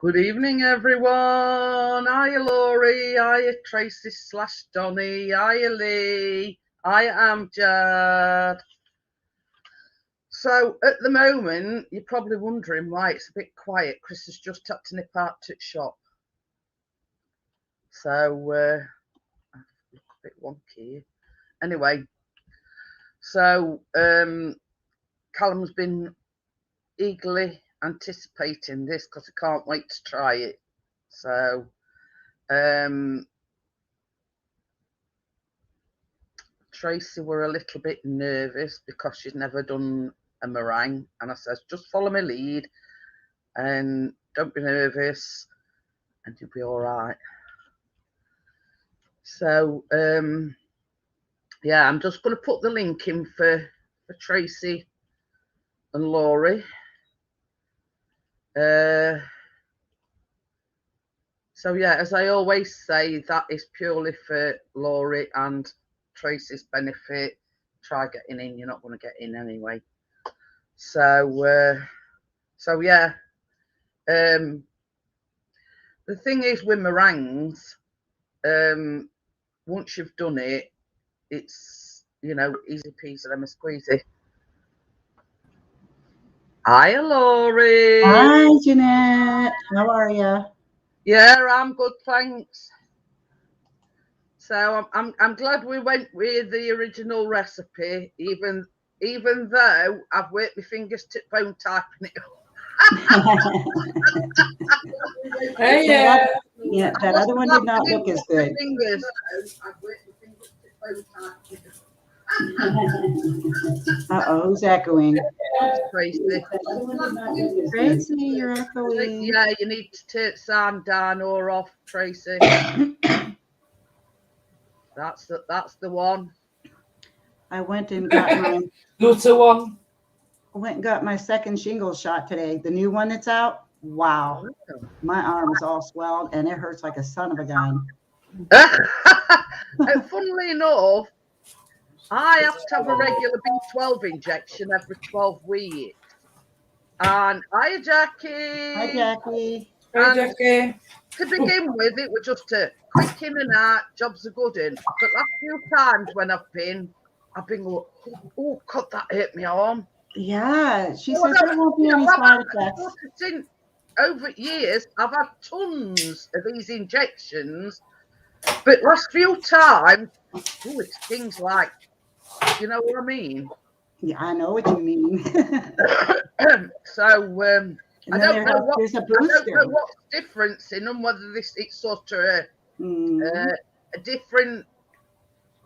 Good evening, everyone. Hiya, Laurie. Hiya, Tracy / Donny. Hiya, Lee. Hiya, Amjad. So, at the moment, you're probably wondering why it's a bit quiet. Chris has just had to nip out to the shop. So, I look a bit wonky. Anyway, so Callum's been eagerly anticipating this because I can't wait to try it. So Tracy were a little bit nervous because she's never done a meringue, and I says just follow my lead and don't be nervous and you'll be all right. So yeah, I'm just going to put the link in for Tracy and Laurie. So yeah, as I always say, that is purely for Laurie and Tracy's benefit. Try getting in, you're not going to get in anyway. So so yeah, the thing is with meringues, once you've done it, it's, you know, easy peasy lemon squeezy. Hiya, Laurie. Hi, Jeanette. How are you? Yeah, I'm good, thanks. So I'm glad we went with the original recipe, even though I've worked my fingers to bone typing it. Yeah, that other one did not look as good. Uh-oh, who's echoing? Tracy. Tracy, you're echoing. Yeah, you need to turn sound down or off, Tracy. That's the one. I went and got my one. I went and got my second shingles shot today. The new one that's out. Wow. My arm is all swelled and it hurts like a son of a gun. And funnily enough, I have to have a regular B12 injection every 12 weeks. And hiya, Jackie. Hi, Jackie. Hi, Jackie. To begin with, it was just a quick in and out, jobs are good in. But last few times when I've been going, oh God, that hit my arm. Yeah, she says there won't be any side effects. Over years, I've had tons of these injections, but last few times, it stings like, you know what I mean? Yeah, I know what you mean. So I don't know what's difference in them, whether it's sort of a different,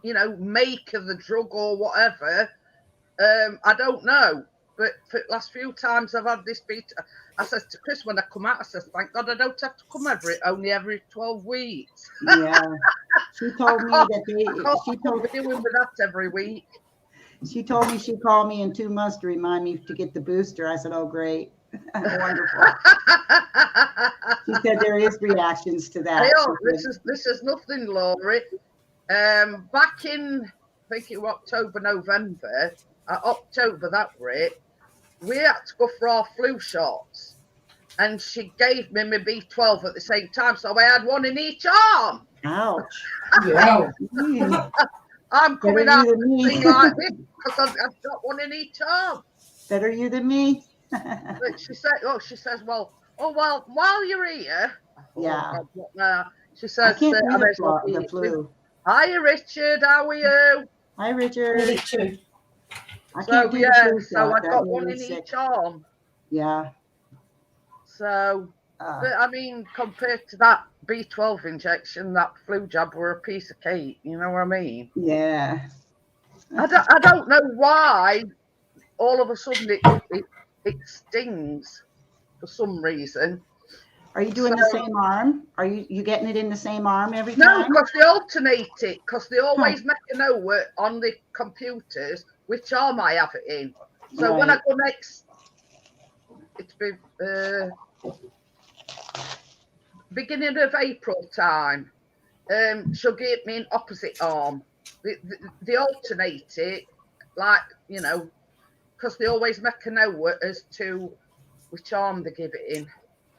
you know, make of the drug or whatever. I don't know. But for the last few times I've had this beat, I says to Chris when I come out, I says, thank God I don't have to come only every 12 weeks. Yeah. She told me that she told me doing with that every week. She told me she'd call me in 2 months to remind me to get the booster. I said, oh, great. Wonderful. She said there is reactions to that. This is nothing, Laurie. Back in, I think it was October, November, October that rate, we had to go for our flu shots. And she gave me my B12 at the same time. So I had one in each arm. Ouch. Yeah. I'm coming out with a thing like this because I've got one in each arm. Better you than me. But she says, well, while you're here. Yeah. She says, I can't do the flu. Hiya, Richard. How are you? Hi, Richard. I can't do the flu so I got one in each arm. Yeah. So, but I mean, compared to that B12 injection, that flu jab were a piece of cake. You know what I mean? Yeah. I don't know why all of a sudden it stings for some reason. Are you doing the same arm? Are you getting it in the same arm every time? No, because they alternate it. Because they always make a note on the computers which arm I have it in. So when I go next, it's been beginning of April time. She'll give me an opposite arm. They alternate it, like, you know, because they always make a note as to which arm they give it in.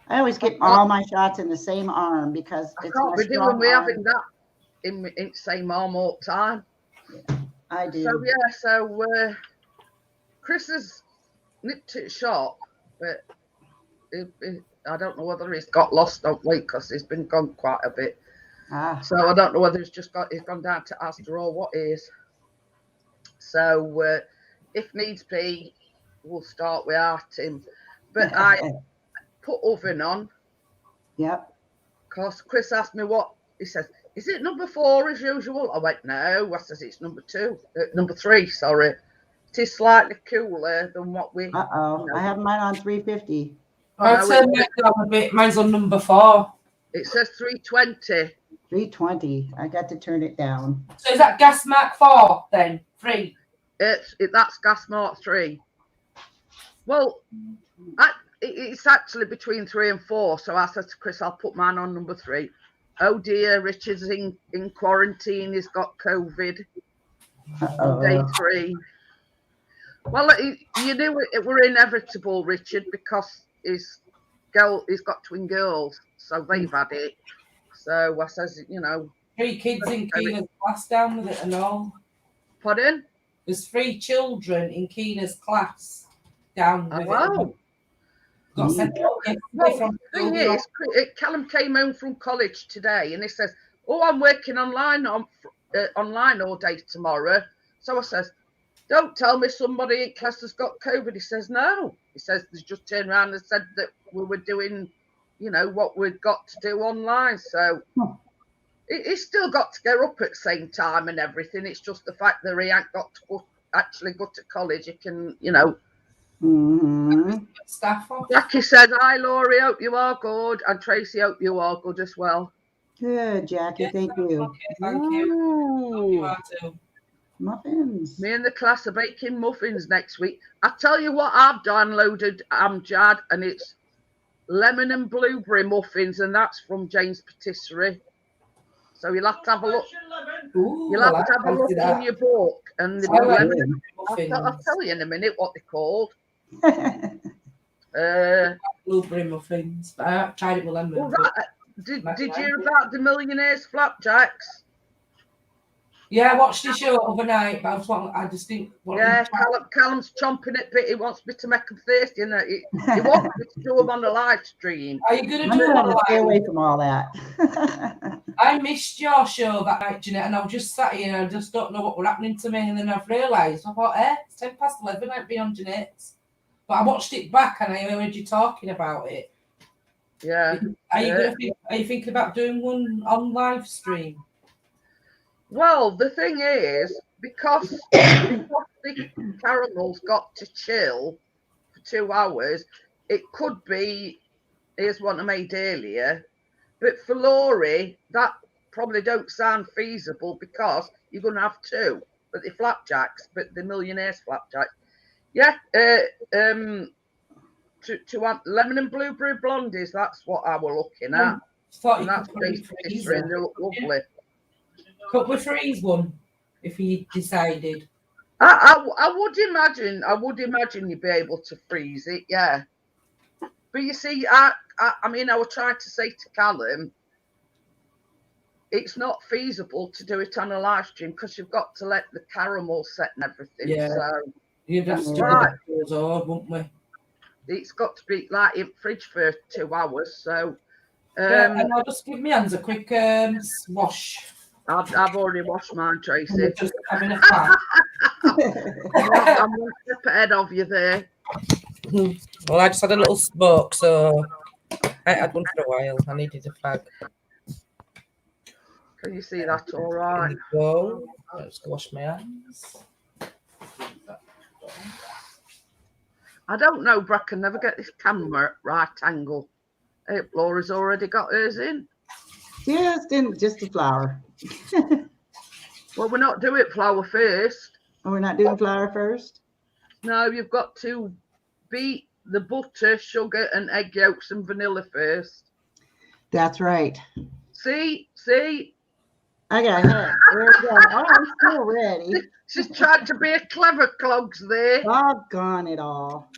I always get all my shots in the same arm because I it's can't my be doing strong we arm. having that in the same arm all the time. I do. So yeah, so Chris has nipped it shop, but I don't know whether he's got lost of late because he's been gone quite a bit. Ah, So I don't know whether he's gone down to Asda or what is. So if needs be, we'll start without him. But I put oven on yep. because Chris asked me what he says. Is it number 4 as usual? I went no. I says it's number 3. Sorry, it is slightly cooler than what we. Uh-oh. I have mine on 350. I'll turn mine down a bit. Mine's on number 4. It says 320. 320. I got to turn it down. So is that gas mark 4 then? 3? That's gas mark 3. Well, it's actually between 3 and 4. So I said to Chris, I'll put mine on number 3. Oh dear, Richard's in quarantine. He's got COVID on day 3. Well, you knew it were inevitable, Richard, because he's got twin girls, so they've had it. So I says, 3 kids in Keena's class down with it and all. Pardon? There's 3 children in Keena's class down with it. Wow. Got sent out Well, the thing is, Callum came home from college today and he says, "Oh, I'm working online all day tomorrow." So I says, "Don't tell me somebody in class has got COVID." He says, "No." He says, "They just turned around and said that we were doing, what we'd got to do online." So he's still got to get up at the same time and everything. It's just the fact that he ain't got to actually go to college. He can, Staff off. Jackie said, "Hi, Laurie. Hope you are good." And Tracy, hope you are good as well. Good, Jackie. Thank you. Okay, thank you. Hope you are too. Muffins. Me and the class are baking muffins next week. I tell you what, I've downloaded Amjad, and it's lemon and blueberry muffins, and that's from Jane's Patisserie. So you'll have to have a look. You'll have to have a look in your book. And the lemon. I'll tell you in a minute what they're called. Blueberry muffins. But I tried it with lemon. Well, did you hear about the Millionaires Flapjacks? Yeah, I watched the show overnight, but I just think. Yeah, Callum's chomping at bit. He wants me to make him thirsty, and he wants me to do him on the live stream. Are you going to do it on stay away from all that. I missed your show that night, Jeanette, and I was just sat here and I just don't know what was happening to me. And then I've realised, I thought, it's 11:10, I'd be on Jeanette's. But I watched it back and I heard you talking about it. Yeah. Are you thinking about doing one on live stream? Well, the thing is, because the caramel's got to chill for 2 hours, it could be, here's one I made earlier, but for Laurie, that probably don't sound feasible because you're going to have 2, but the flapjacks, but the Millionaires Flapjacks. Yeah, to have lemon and blueberry blondies, that's what I were looking at. And that's they look lovely. Could we freeze one if he decided? I would imagine you'd be able to freeze it, yeah. But you see, I was trying to say to Callum, it's not feasible to do it on a live stream because you've got to let the caramel set and everything. Yeah. So you'd have to do it odd, wouldn't we? It's got to be like in fridge for 2 hours. So and I'll just give my hands a quick wash. I've already washed mine, Tracy. Just having a fan. I'm one step ahead of you there. Well, I just had a little smoke, so I had one for a while. I needed a fag. Can you see that all right? Go. Let's go wash my hands. I don't know, Brett. I can never get this camera at right angle. Hey, Laura's already got hers in. Just the flour. Well, we're not doing flour first. Oh, we're not doing flour first? No, you've got to beat the butter, sugar, and egg yolks and vanilla first. That's right. See? I got it. There we go. Oh, I'm still ready. She's trying to be a clever clogs there. Doggone it all.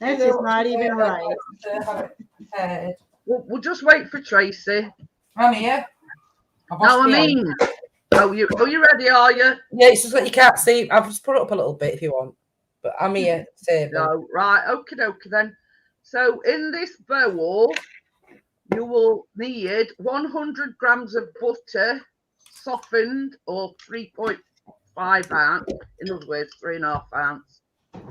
That's just not even right. We'll just wait for Tracy. I'm here. No, I mean, you ready? Are you? Yeah, it's just that you can't see. I've just put it up a little bit if you want, but I'm here. No, right, okay, then. So in this bowl, you will need 100 grams of butter, softened, or 3.5 ounce. In other words, 3.5 ounce.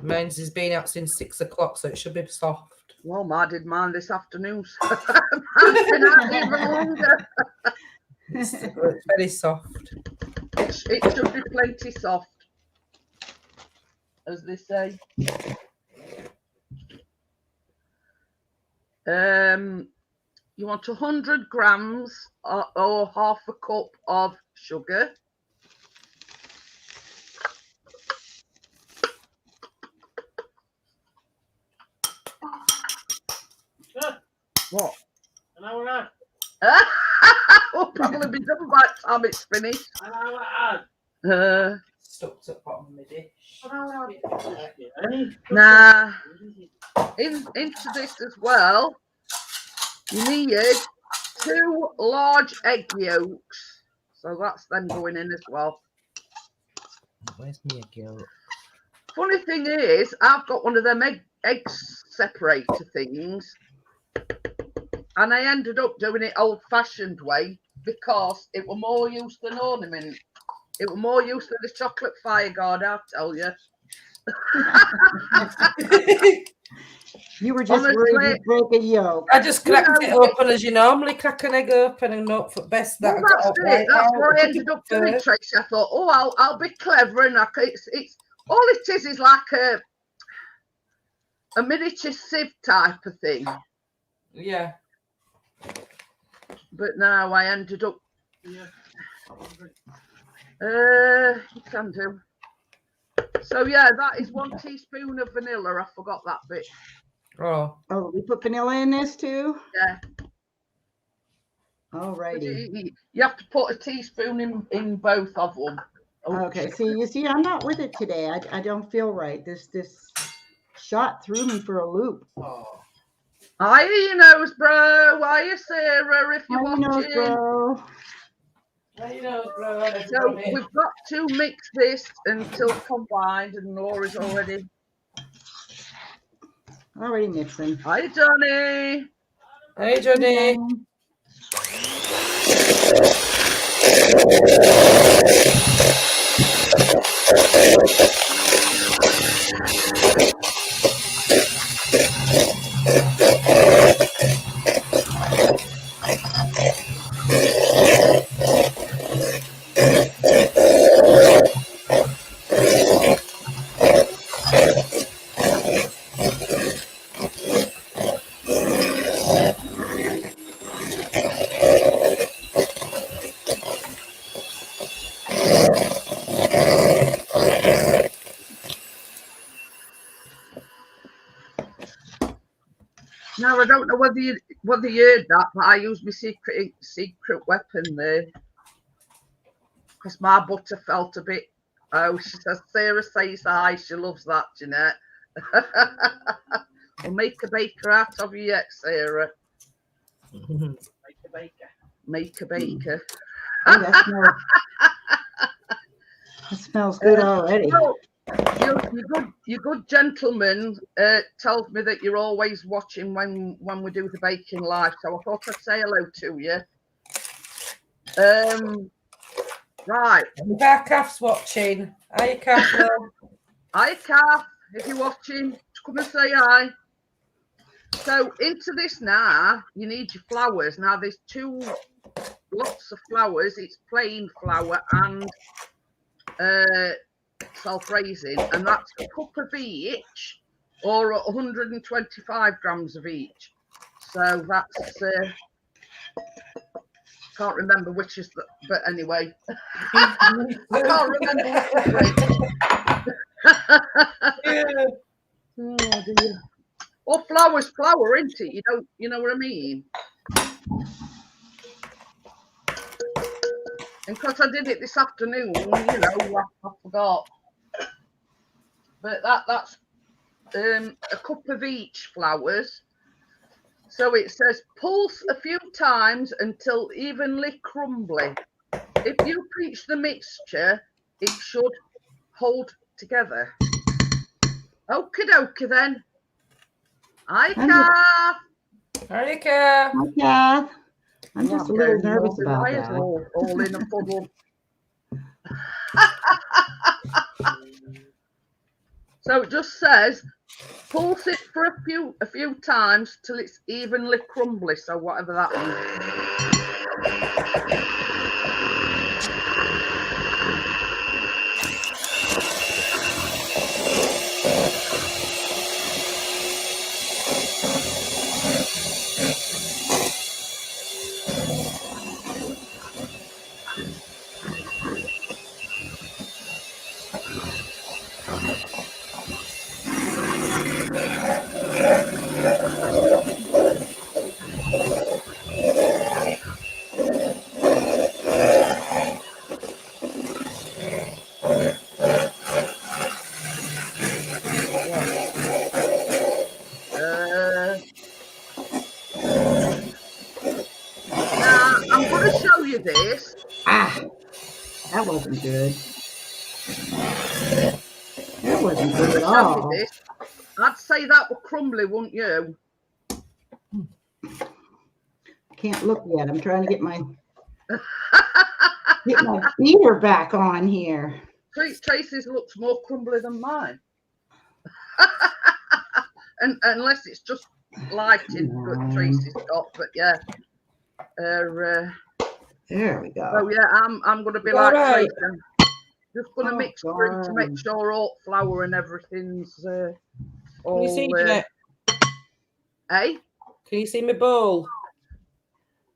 Mine's has been out since 6 o'clock, so it should be soft. Well, I did mine this afternoon. So mine's been out even longer. It's very soft. It should be plenty soft, as they say. You want 100 grams or half a cup of sugar. What? An hour and We'll probably be done by the time it's finished. An hour and Stuck to the bottom of my dish. Nah. Into this as well, you need 2 large egg yolks. So that's them going in as well. Where's my egg yolk? Funny thing is, I've got one of them egg separator things. And I ended up doing it old-fashioned way because it were more use than ornament. It were more use than the chocolate fire guard, I'll tell you. You were just worried you'd break a yolk. I just cracked it open as you normally crack an egg open and not for best that. Well, that's it. That's what I ended up doing, Tracy. I thought, oh, I'll be clever, and it's all it is like a miniature sieve type of thing. Yeah. But now I ended up. Yeah. You can do. So yeah, that is 1 teaspoon of vanilla. I forgot that bit. Oh, we put vanilla in this too? Yeah. Alrighty. You have to put a teaspoon in both of them. Okay, you see, I'm not with it today. I don't feel right. This shot threw me for a loop. oh. Why you nose, bro? Why you Sarah? If you're watching, bro. So we've got to mix this until combined, and Laura's already mixing. Hi, Johnny. Hey, Johnny. Now I don't know whether you heard that, but I used my secret weapon there because my butter felt a bit. Oh, she says Sarah says hi. She loves that, Jeanette. We'll make a baker out of you yet, Sarah. Make a baker. Oh, that smells good already. So, your good gentleman tells me that you're always watching when we do the baking live, so I thought I'd say hello to you. Right. Our calf's watching. Hi, calf. Hi, calf. If you're watching, come and say hi. So into this now, you need your flours. Now there's 2 lots of flours. It's plain flour and self-raising, and that's a cup of each, or 125 grams of each. So that's can't remember which is but anyway. I can't remember which. Oh dear. Well, flour's flour, isn't it? You know what I mean? And because I did it this afternoon, I forgot. but that's a cup of each flowers. So it says pulse a few times until evenly crumbly. If you preach the mixture, it should hold together. Okie dokie then. Hi, Kath. Hi, Kath. Hi, Kath. I'm just a little nervous about wires that. all in a puddle. So it just says pulse it for a few times till it's evenly crumbly. So whatever that means. Now I'm going to show you this. That wasn't good. That wasn't good at all. I'd say that were crumbly, wouldn't you? Can't look yet. I'm trying to get my beater back on here. Tracy's looks more crumbly than mine. And unless it's just lighting that Tracy's got, but yeah. There we go. So yeah, I'm gonna be like Tracy. Just gonna mix through to make sure all flour and everything's all. Can you see Jeanette? Eh? Can you see my bowl?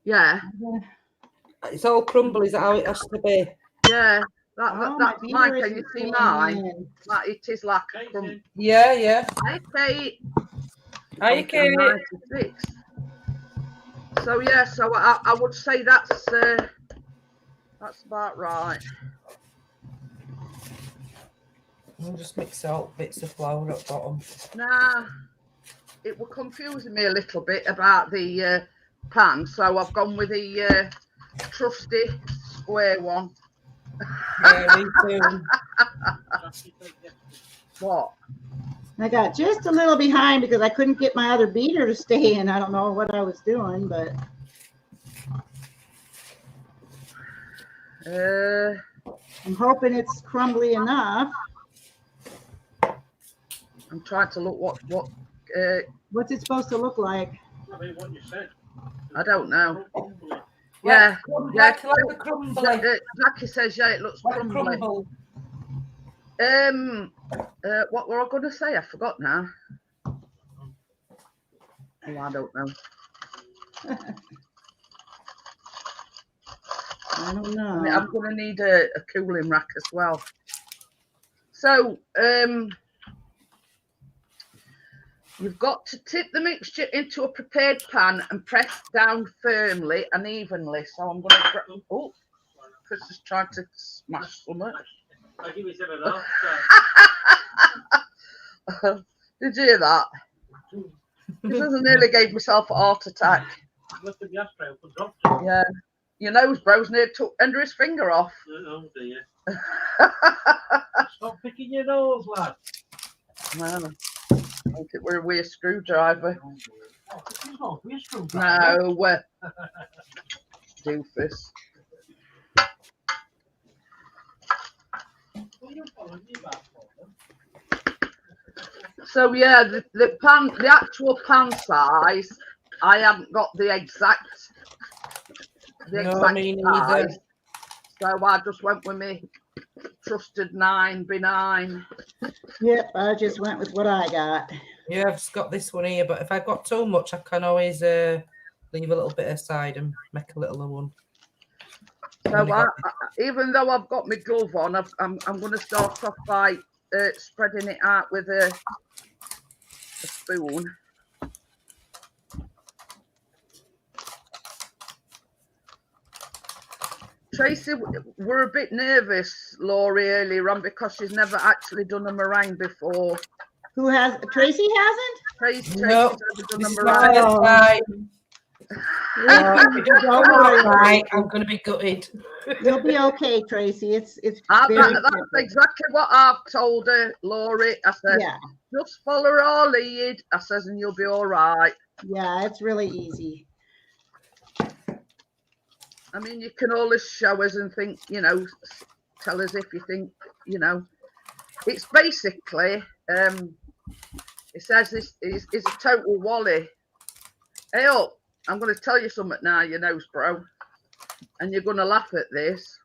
Yeah. It's all crumbly. Is that how it has to be? Yeah. That's mine. Can you see mine? It is like a crumb. Yeah, yeah. Hi, Kate. Hi, Kate. 96. So yeah, so I would say that's about right. I'll just mix out bits of flour at the bottom. Nah, it was confusing me a little bit about the pan, so I've gone with the trusty square one. Yeah, me too. What? I got just a little behind because I couldn't get my other beater to stay in. I don't know what I was doing, but I'm hoping it's crumbly enough. I'm trying to look what's it supposed to look like? I mean, what you said. I don't know. Yeah, like a crumbly. Jackie says, yeah, it looks like crumbly. What were I going to say? I forgot now. Oh, I don't know. I don't know. I'm going to need a cooling rack as well. So, you've got to tip the mixture into a prepared pan and press down firmly and evenly. So I'm going to... Oh, Chris is trying to smash something. I'll give you some of that. Did you hear that? Because I nearly gave myself a heart attack. Yeah. Your nose bro's near took under his finger off. Oh dear. Stop picking your nose, lad. Man, I think it were a weird screwdriver. Oh, weird screwdriver. No. Doofus. So yeah, the actual pan size, I haven't got the exact size. So I just went with me trusted 9x9. Yep, I just went with what I got. Yeah, I've just got this one here, but if I got too much, I can always leave a little bit aside and make a little one. So even though I've got my glove on, I'm going to start off by spreading it out with a spoon. Tracy, we're a bit nervous Laurie earlier on because she's never actually done a meringue before. Who has? Tracy hasn't? Tracy's No, never done a this is my meringue. first time. Don't worry. Right, I'm going to be gutted. You'll be okay, Tracy. It's very That's simple. exactly what I've told her, Laurie. I said, Yeah, just follow our lead. I says, and you'll be all right. yeah, it's really easy. I mean, you can always show us and think, you know, tell us if you think, you know. It's basically, it says this is a total wally. Hey, oh, I'm going to tell you something now, you know, bro, and you're going to laugh at this.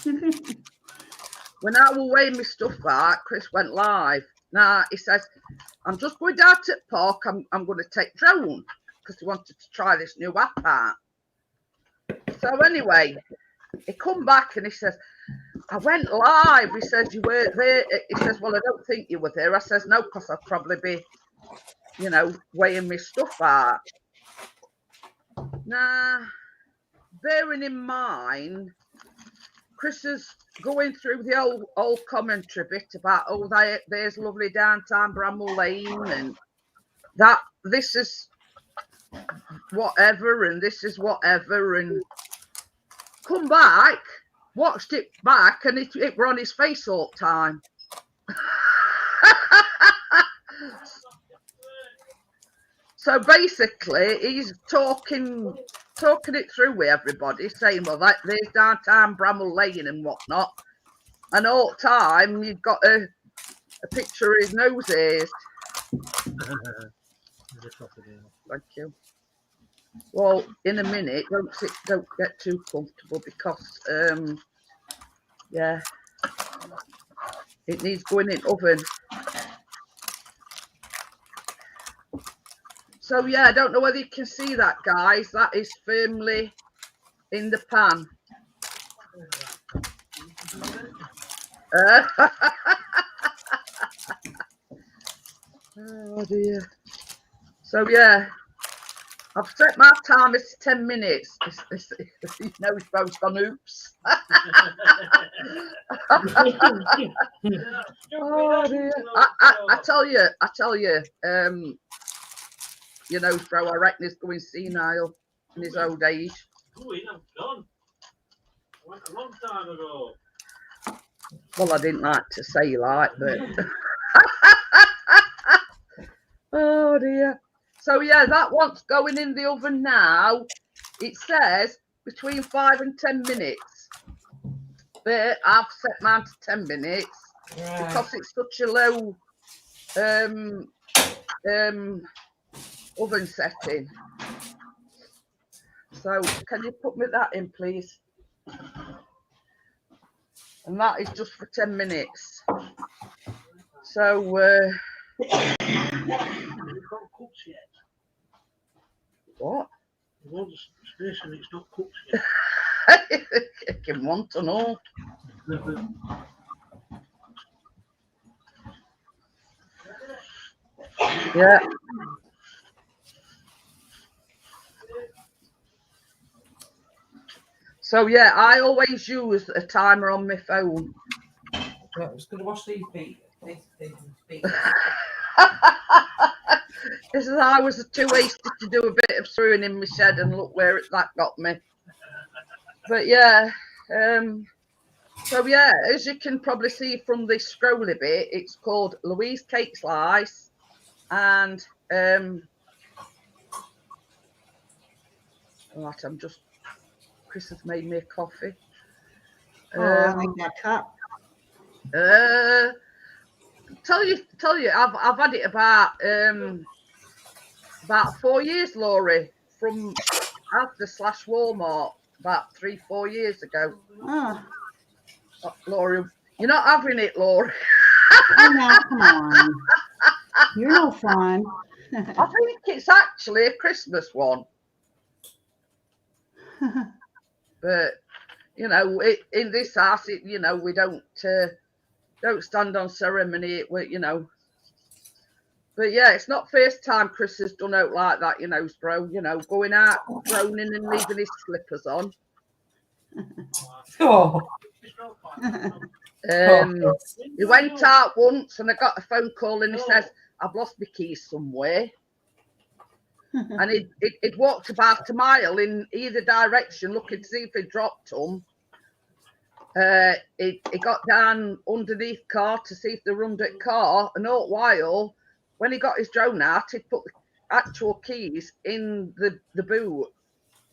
When I was weighing my stuff out, Chris went live. Now, he says, I'm just going down to the park. I'm going to take drone because he wanted to try this new app out. So anyway, he come back and he says, I went live. He says, you weren't there. He says, well, I don't think you were there. I says, no, because I'd probably be, you know, weighing my stuff out. Now, bearing in mind, Chris is going through the old commentary bit about, oh, there's lovely downtown Bramall Lane and that this is whatever and this is whatever, and come back, watched it back, and it were on his face all the time. So basically, he's talking it through with everybody, saying, well, there's downtown Bramall Lane and whatnot. And all the time, you've got a picture of his nose ears. Thank you. Well, in a minute, don't get too comfortable because, yeah, it needs going in oven. So yeah, I don't know whether you can see that, guys. That is firmly in the pan. Oh dear. So yeah, I've set my time as 10 minutes. You know, it's both gone oops. Oh dear. I tell you, you know, bro, I reckon he's going senile in his old age. Oh, I'm done. I went a long time ago. Well, I didn't like to say like, but oh dear. So yeah, that one's going in the oven now. It says between 5 and 10 minutes. But I've set mine to 10 minutes because it's such a low oven setting. So can you put me that in, please? And that is just for 10 minutes. So It's not cooked yet. what? The one's space and it's not cooked yet. I can want to know. Yeah. So yeah, I always use a timer on my phone. I'm just going to wash these feet. This is I was too wasted to do a bit of screwing in my shed, and look where that got me. But yeah, so yeah, as you can probably see from this scrolly bit, it's called Louise Cake Slice, and right, Chris has made me a coffee. I like that cup. Tell you, I've had it about 4 years, Laurie, from Asda/Walmart about 3-4 years ago. Oh, Laurie, you're not having it, Laurie. oh no, come on. You're no fun. I think it's actually a Christmas one. But you know, in this house, you know, we don't stand on ceremony. You know, but yeah, it's not first time Chris has done out like that. You know, bro. You know, going out, groaning and leaving his slippers on. Oh, He went out once and I got a phone call and he says, I've lost my keys somewhere. And he'd walked about a mile in either direction looking to see if he'd dropped them. He got down underneath the car to see if they were under the car. And all the while, when he got his drone out, he'd put the actual keys in the boot,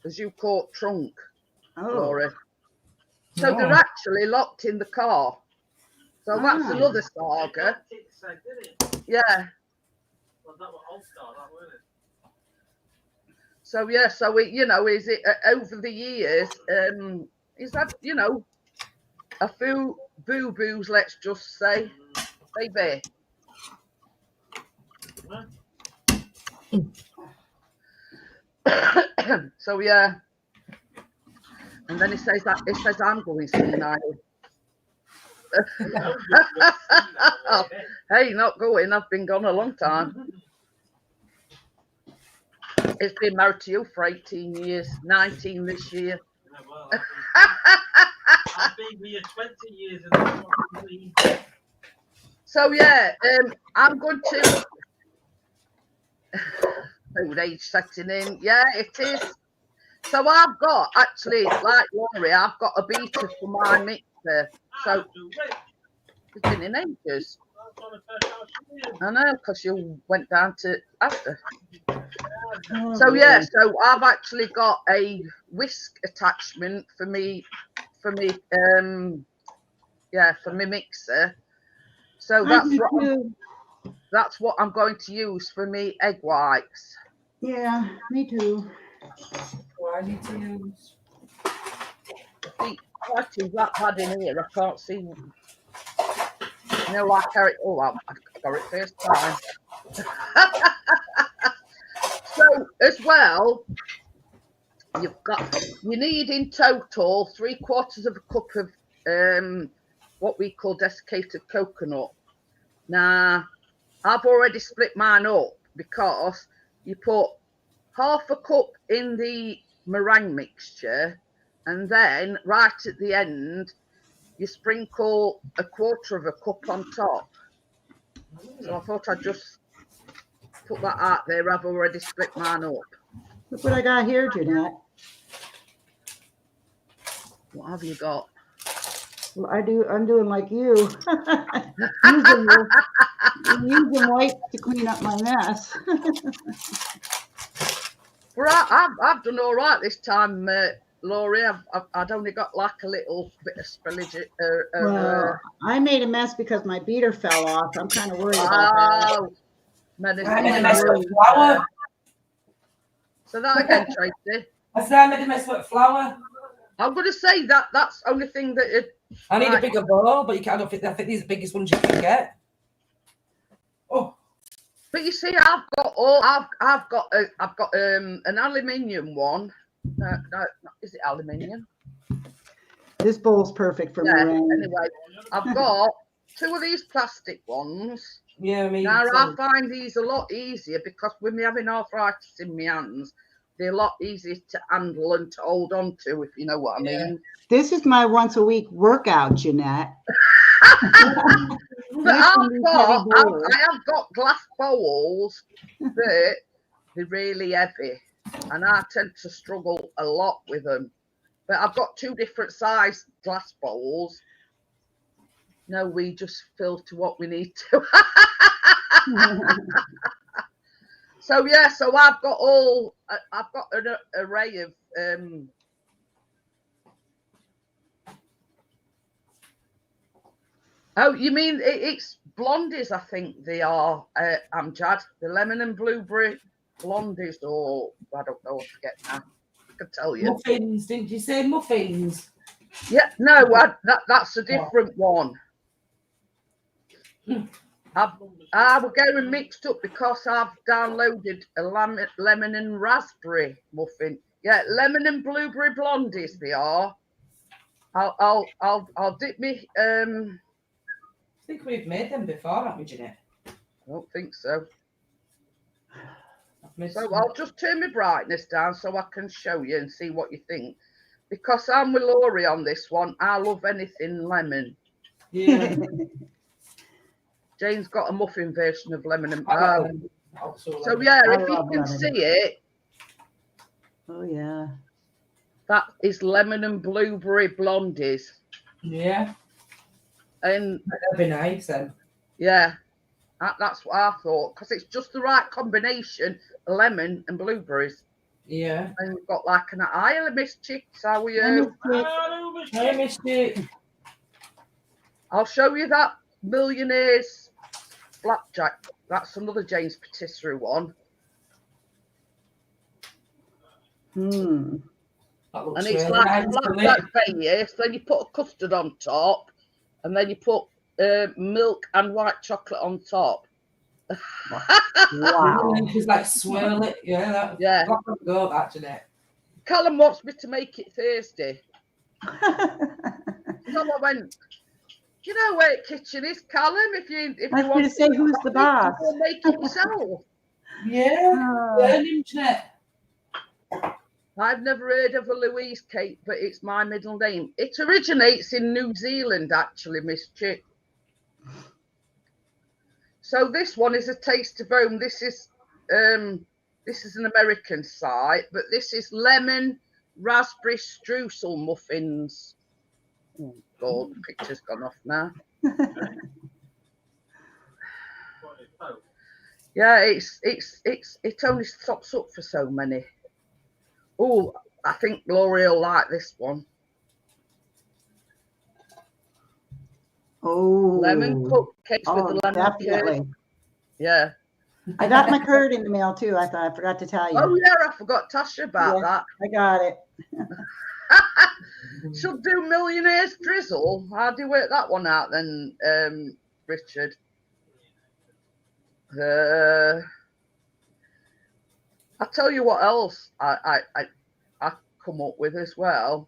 as you call it, trunk, Laura. So they're actually locked in the car. So that's another saga. Yeah. So yeah, so it, you know, is it over the years? Is that, you know, a few boo-boos? Let's just say, baby. So yeah, and then he says I'm going senile. Hey, not going. I've been gone a long time. It's been married to you for 18 years, 19 this year. I've been with you 20 years. So yeah, I'm going to. Old age setting in. Yeah, it is. So I've got, actually, like Laurie, I've got a beater for my mixer. So it's been in ages. I know, because you went down to after. So yeah, so I've actually got a whisk attachment for me, for my mixer. So that's what I'm going to use for me egg whites. Yeah, me too. What I need to use. See, is that bad in here? I can't see. You know, like Eric. Oh, I got it first time. So as well, you need in total 3/4 of a cup of what we call desiccated coconut. Now, I've already split mine up because you put half a cup in the meringue mixture, and then right at the end, you sprinkle 1/4 of a cup on top. So I thought I'd just put that out there. I've already split mine up. Look what I got here, Jeanette. What have you got? Well, I'm doing like you. using white to clean up my mess. Well, I've done all right this time, Laurie. I'd only got like a little bit of spillage. Well, I made a mess because my beater fell off. I'm kind of worried about that. I made a mess with flour. So that again, Tracy. I said I made a mess with flour. I'm going to say that's the only thing that I need a bigger bowl, but you can't. I think these are the biggest ones you can get. Oh, but you see, I've got an aluminium one. No, is it aluminium? This bowl's perfect for meringue. Anyway, I've got 2 of these plastic ones. Yeah, me now too. I find these a lot easier because with me having arthritis in my hands, they're a lot easier to handle and to hold on to, if you know what I mean. This is my once a week workout, Jeanette. But I have got glass bowls that they're really heavy, and I tend to struggle a lot with them. But I've got 2 different size glass bowls. No, we just fill to what we need to. So yeah, so I've got an array of oh, you mean it's blondies? I think they are. Amjad, the lemon and blueberry blondies, or I don't know. I forget now. I can tell you. Muffins? Didn't you say muffins? Yeah, no, that's a different one. I will go and mixed up because I've downloaded a lemon and raspberry muffin. Yeah, lemon and blueberry blondies they are. I'll dip me. I think we've made them before, haven't we, Jeanette? I don't think so. So I'll just turn my brightness down so I can show you and see what you think. because I'm with Laurie on this one. I love anything lemon. Yeah. Jane's got a muffin version of lemon and So yeah, I if you love can lemon. see it, Oh yeah. that is lemon and blueberry blondies. Yeah. And That'd be nice then. yeah, that's what I thought, because it's just the right combination of lemon and blueberries. Yeah. And we've got like an aisle of Miss Chicks. How are you? I missed it. I'll show you that Millionaires Blackjack. That's another Jane's Patisserie one. Hmm. And it's like a black base. Then you put a custard on top, and then you put milk and white chocolate on top. Wow. Just like swirl it. Yeah. Yeah. Go that, Jeanette. Callum wants me to make it Thursday. So I went, you know where the kitchen is, Callum? If you want to say who's the boss. You make it yourself. Yeah. Learn him, Jeanette. I've never heard of a Louise cake, but it's my middle name. It originates in New Zealand, actually, Miss Chick. So this one is a taste of home. This is an American site, but this is lemon raspberry streusel muffins. Oh God, the picture's gone off now. Yeah, it only stops up for so many. Oh, I think Laurie will like this one. Oh, lemon cupcakes with the lemon definitely. curd. Yeah. I got my curd in the mail too. I forgot to tell you. Oh yeah, I forgot to ask you about that. I got it. Should do Millionaires Drizzle. How do you work that one out then, Richard? I tell you what else I come up with as well.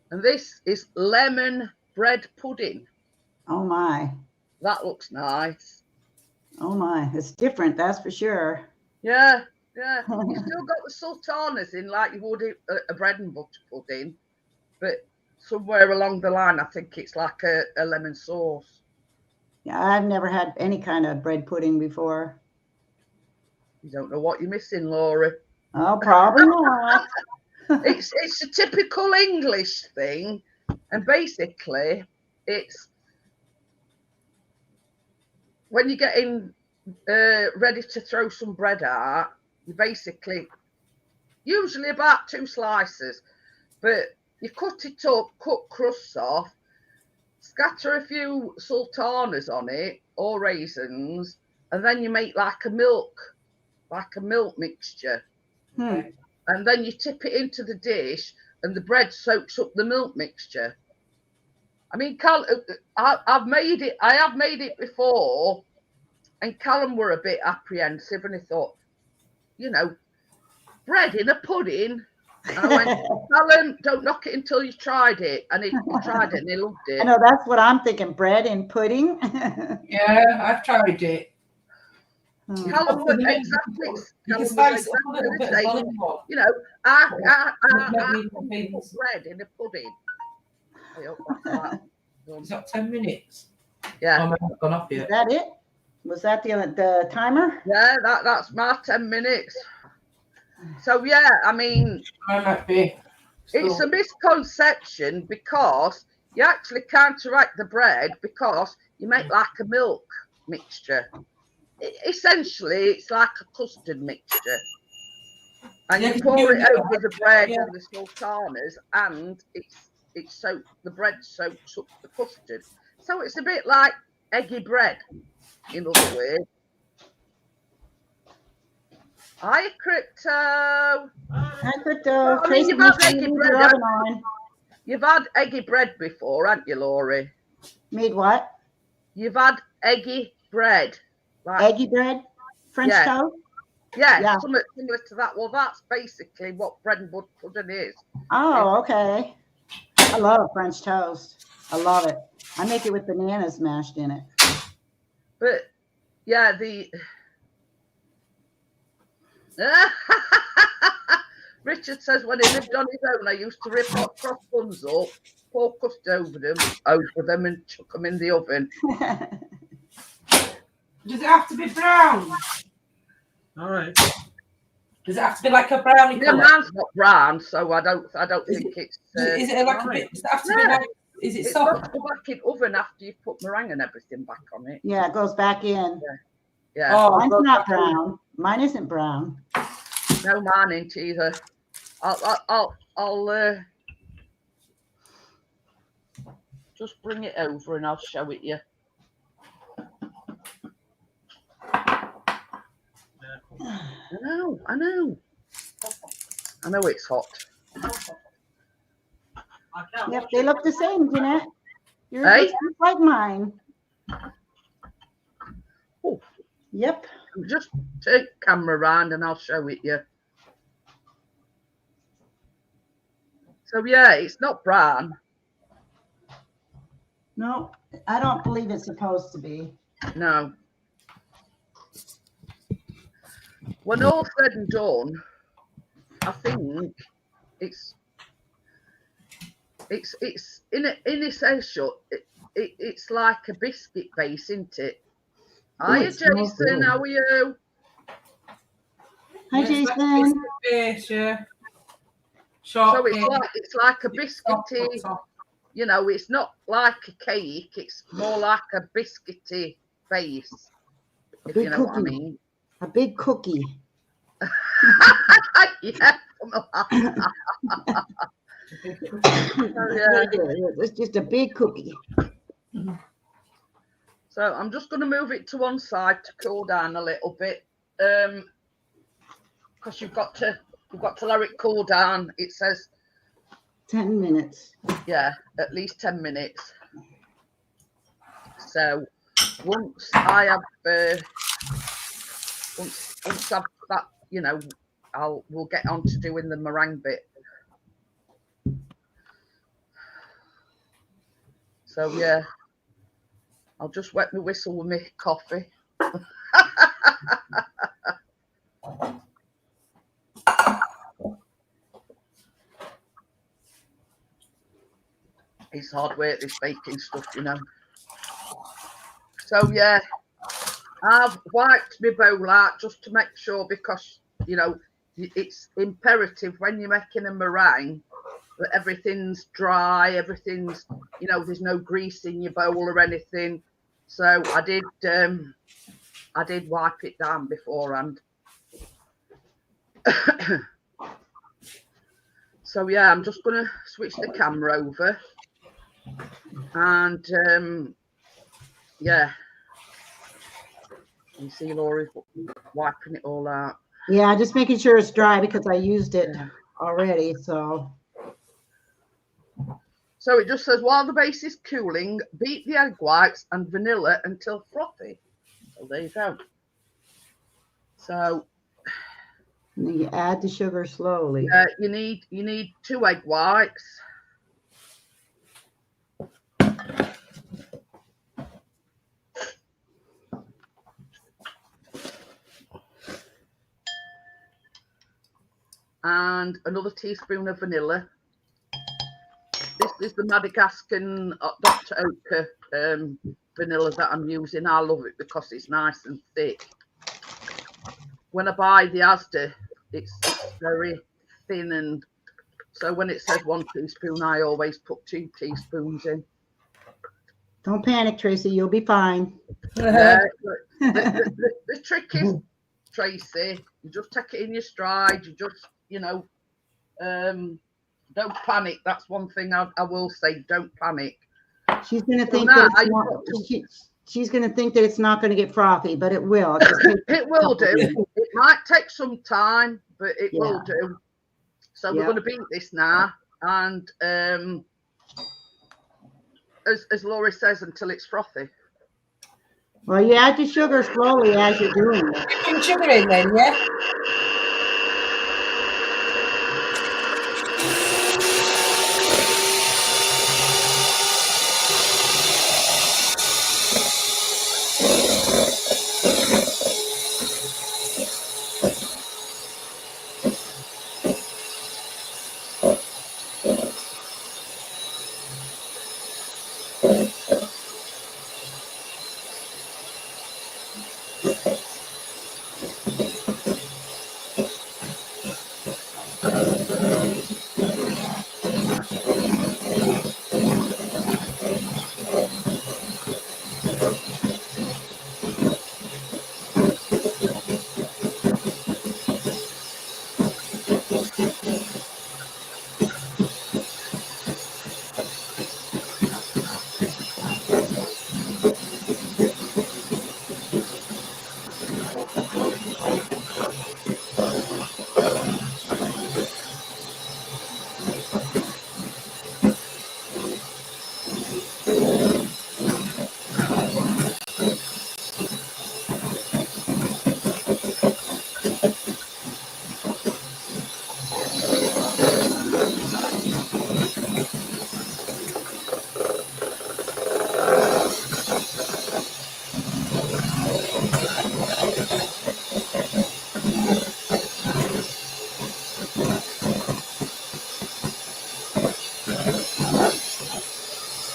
And this is lemon bread pudding. Oh my. That looks nice. Oh my. It's different, that's for sure. Yeah, yeah. You still got the sultanas in like you would a bread and butter pudding, but somewhere along the line I think it's like a lemon sauce. Yeah, I've never had any kind of bread pudding before. You don't know what you're missing, Laura. Oh, probably not. It's a typical English thing, and basically it's when you're getting ready to throw some bread out, you basically usually about 2 slices, but you cut it up, cut crusts off, scatter a few sultanas on it or raisins, and then you make like a milk mixture. And then you tip it into the dish and the bread soaks up the milk mixture. I mean, I have made it before, and Callum were a bit apprehensive, and he thought, you know, bread in a pudding. And I went, Callum, don't knock it until you've tried it. And he tried it and he loved it. I know, that's what I'm thinking, bread and pudding. Yeah, I've tried it. Callum was exactly the same. You know, I put bread in a pudding. I hope that's that. Is that 10 minutes? Yeah. Oh, I've gone off yet. Is that it? Was that the timer? Yeah, that's my 10 minutes. So yeah, I mean, I might be. it's a misconception because you actually counteract the bread because you make like a milk mixture. Essentially, it's like a custard mixture, and you pour it over the bread and the sultanas, and the bread soaks up the custard. So it's a bit like eggy bread, in other words. Hi, Crypto. Hi, Crypto. I mean, you've had eggy bread before, haven't you, Laurie? Made what? You've had eggy bread. Like, eggy bread? French toast? Yeah, something similar to that. Well, that's basically what bread and butter pudding is. Oh, okay. I love French toast. I love it. I make it with bananas mashed in it. But yeah, Richard Richard says when he lived on his own, I used to rip hot cross buns up, pour custard over them and chuck them in the oven. Does it have to be brown? All right. Does it have to be like a brownie Yeah, colour? mine's not brown, so I don't think it's. Is it like a bit? Does it have to be like? Is it It's soft? got to go back in oven after you put meringue and everything back on it. Yeah, it goes back in. Yeah. Oh, Mine's not brown. Mine isn't brown. No, mine ain't either. I'll just bring it over and I'll show it you. I know it's hot. Yep, they look the same, Jeanette. Yours Hey? looks just like mine. Oh. Yep. Just take the camera around and I'll show it you. So yeah, it's not brown. No, I don't believe it's supposed to be. No. When all said and done, I think it's in essential. It's like a biscuit base, isn't it? Hiya, Jason. How are you? Hi, Jason. Yeah. So it's like a biscuity. You know, it's not like a cake. It's more like a biscuity base. If you know what I mean. A big cookie. Yeah. It's just a big cookie. So I'm just going to move it to one side to cool down a little bit, because you've got to let it cool down. It says 10 minutes. Yeah, at least 10 minutes. So once I have once I've that, you know, we'll get on to doing the meringue bit. So yeah, I'll just wet my whistle with my coffee. It's hard work, this baking stuff, you know. So yeah, I've wiped my bowl out just to make sure, because you know it's imperative when you're making a meringue that everything's dry, everything's, you know, there's no grease in your bowl or anything. So I did wipe it down beforehand. So yeah, I'm just gonna switch the camera over, and yeah, you see Laura's wiping it all out. Yeah, just making sure it's dry because I used it already. So it just says, while the base is cooling, beat the egg whites and vanilla until frothy. So there you go. So and then you add the sugar slowly. you need 2 egg whites. And another teaspoon of vanilla. This is the Madagascan Dr. Oetker vanilla that I'm using. I love it because it's nice and thick. When I buy the Asda, it's very thin, and so when it says 1 teaspoon, I always put 2 teaspoons in. Don't panic, Tracy. You'll be fine. The trick is, Tracy, you just take it in your stride. You just, you know, don't panic. That's one thing I will say. Don't panic. She's going to think that she's going to think that it's not going to get frothy, but it will. It will do. It might take some time, but it will do. So we're going to beat this now, and as Laurie says, until it's frothy. Well, you add the sugar slowly as you're doing it. Put sugar in then, yeah?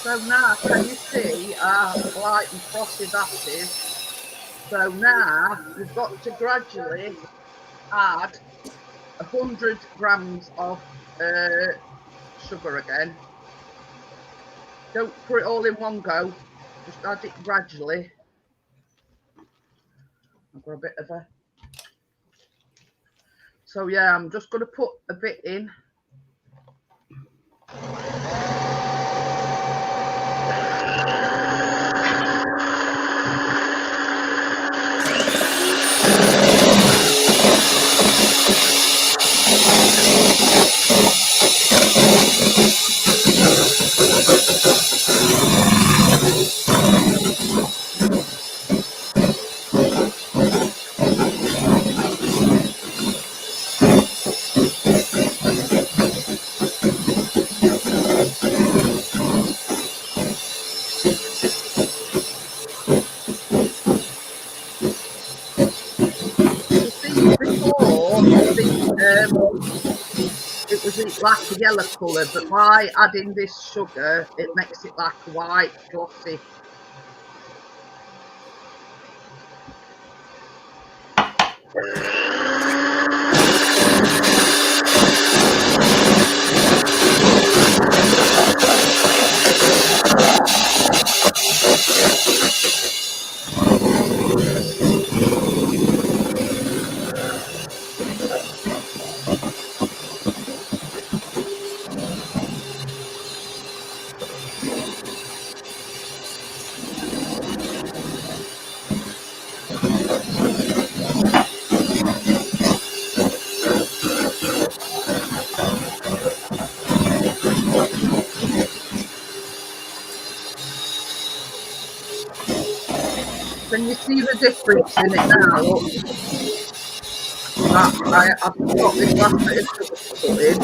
So now, can you see how light and frothy that is? So now we've got to gradually add 100 grams of sugar again. Don't put it all in one go, just add it gradually. I've got a bit of a... So yeah, I'm just going to put a bit in. It was like a yellow colour, but by adding this sugar, it makes it like a white, glossy. Can you see the difference in it now? Look. I've got this last bit of sugar to put in.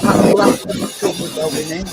That's the last bit of sugar going in.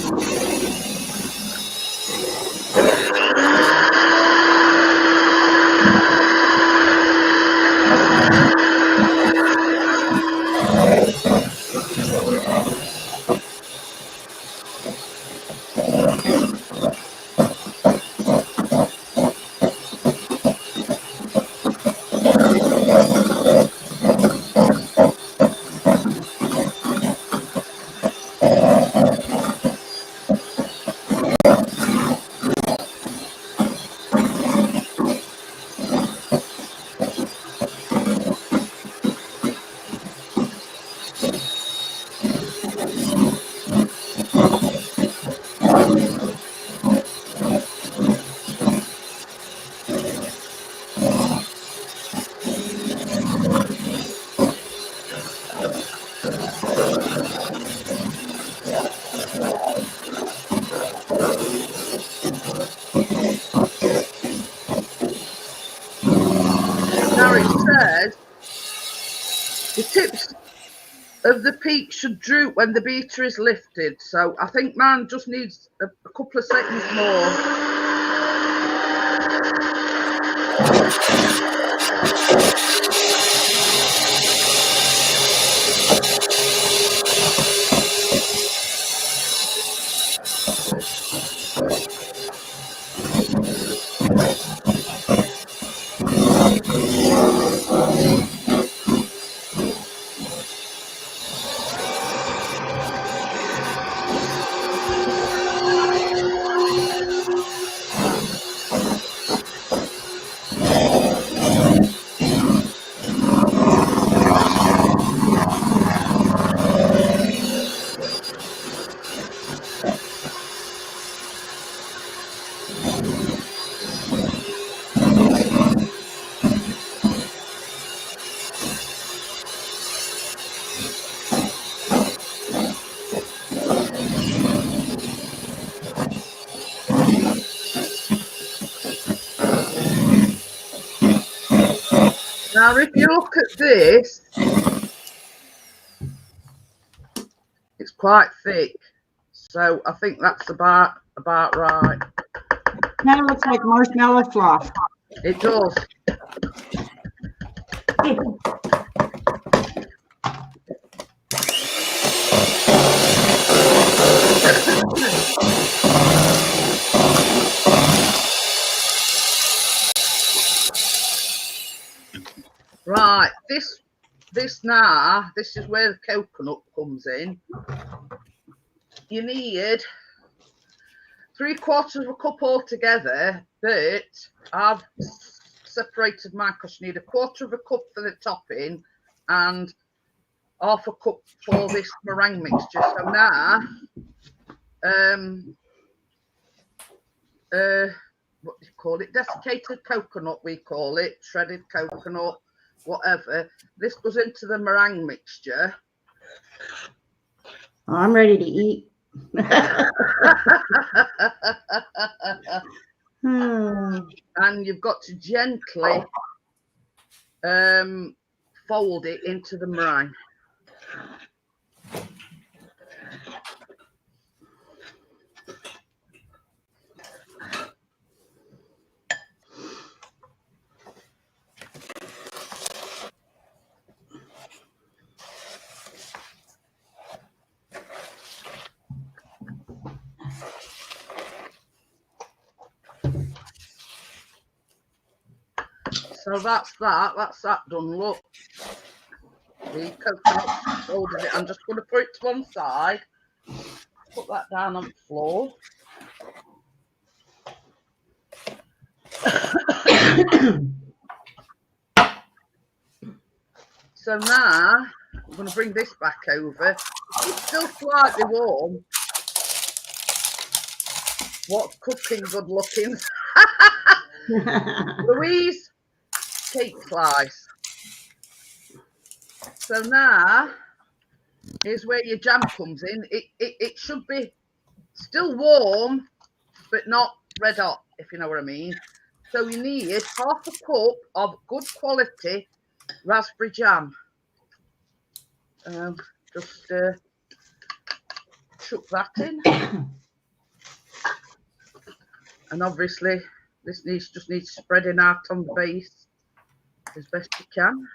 Now it says the tips of the peak should droop when the beater is lifted. So I think mine just needs a couple of seconds more. Now, if you look at this, it's quite thick. So I think that's about right. Kind of looks like marshmallow fluff. It does. Right, this is where the coconut comes in. You need 3/4 of a cup altogether, but I've separated mine because you need 1/4 of a cup for the topping and 1/2 cup for this meringue mixture. So now, what do you call it? Desiccated coconut, we call it, shredded coconut, whatever. This goes into the meringue mixture. I'm ready to eat. And you've got to gently fold it into the meringue. So that's that done. Look, the coconut folded it. I'm just going to put it to one side. Put that down on the floor. So now I'm going to bring this back over. It's still slightly warm. What's cooking good looking? Louise, cake slice. So now here's where your jam comes in. It should be still warm, but not red hot, if you know what I mean. So you need 1/2 cup of good quality raspberry jam. Just chuck that in. And obviously this just needs spreading out on the base as best you can.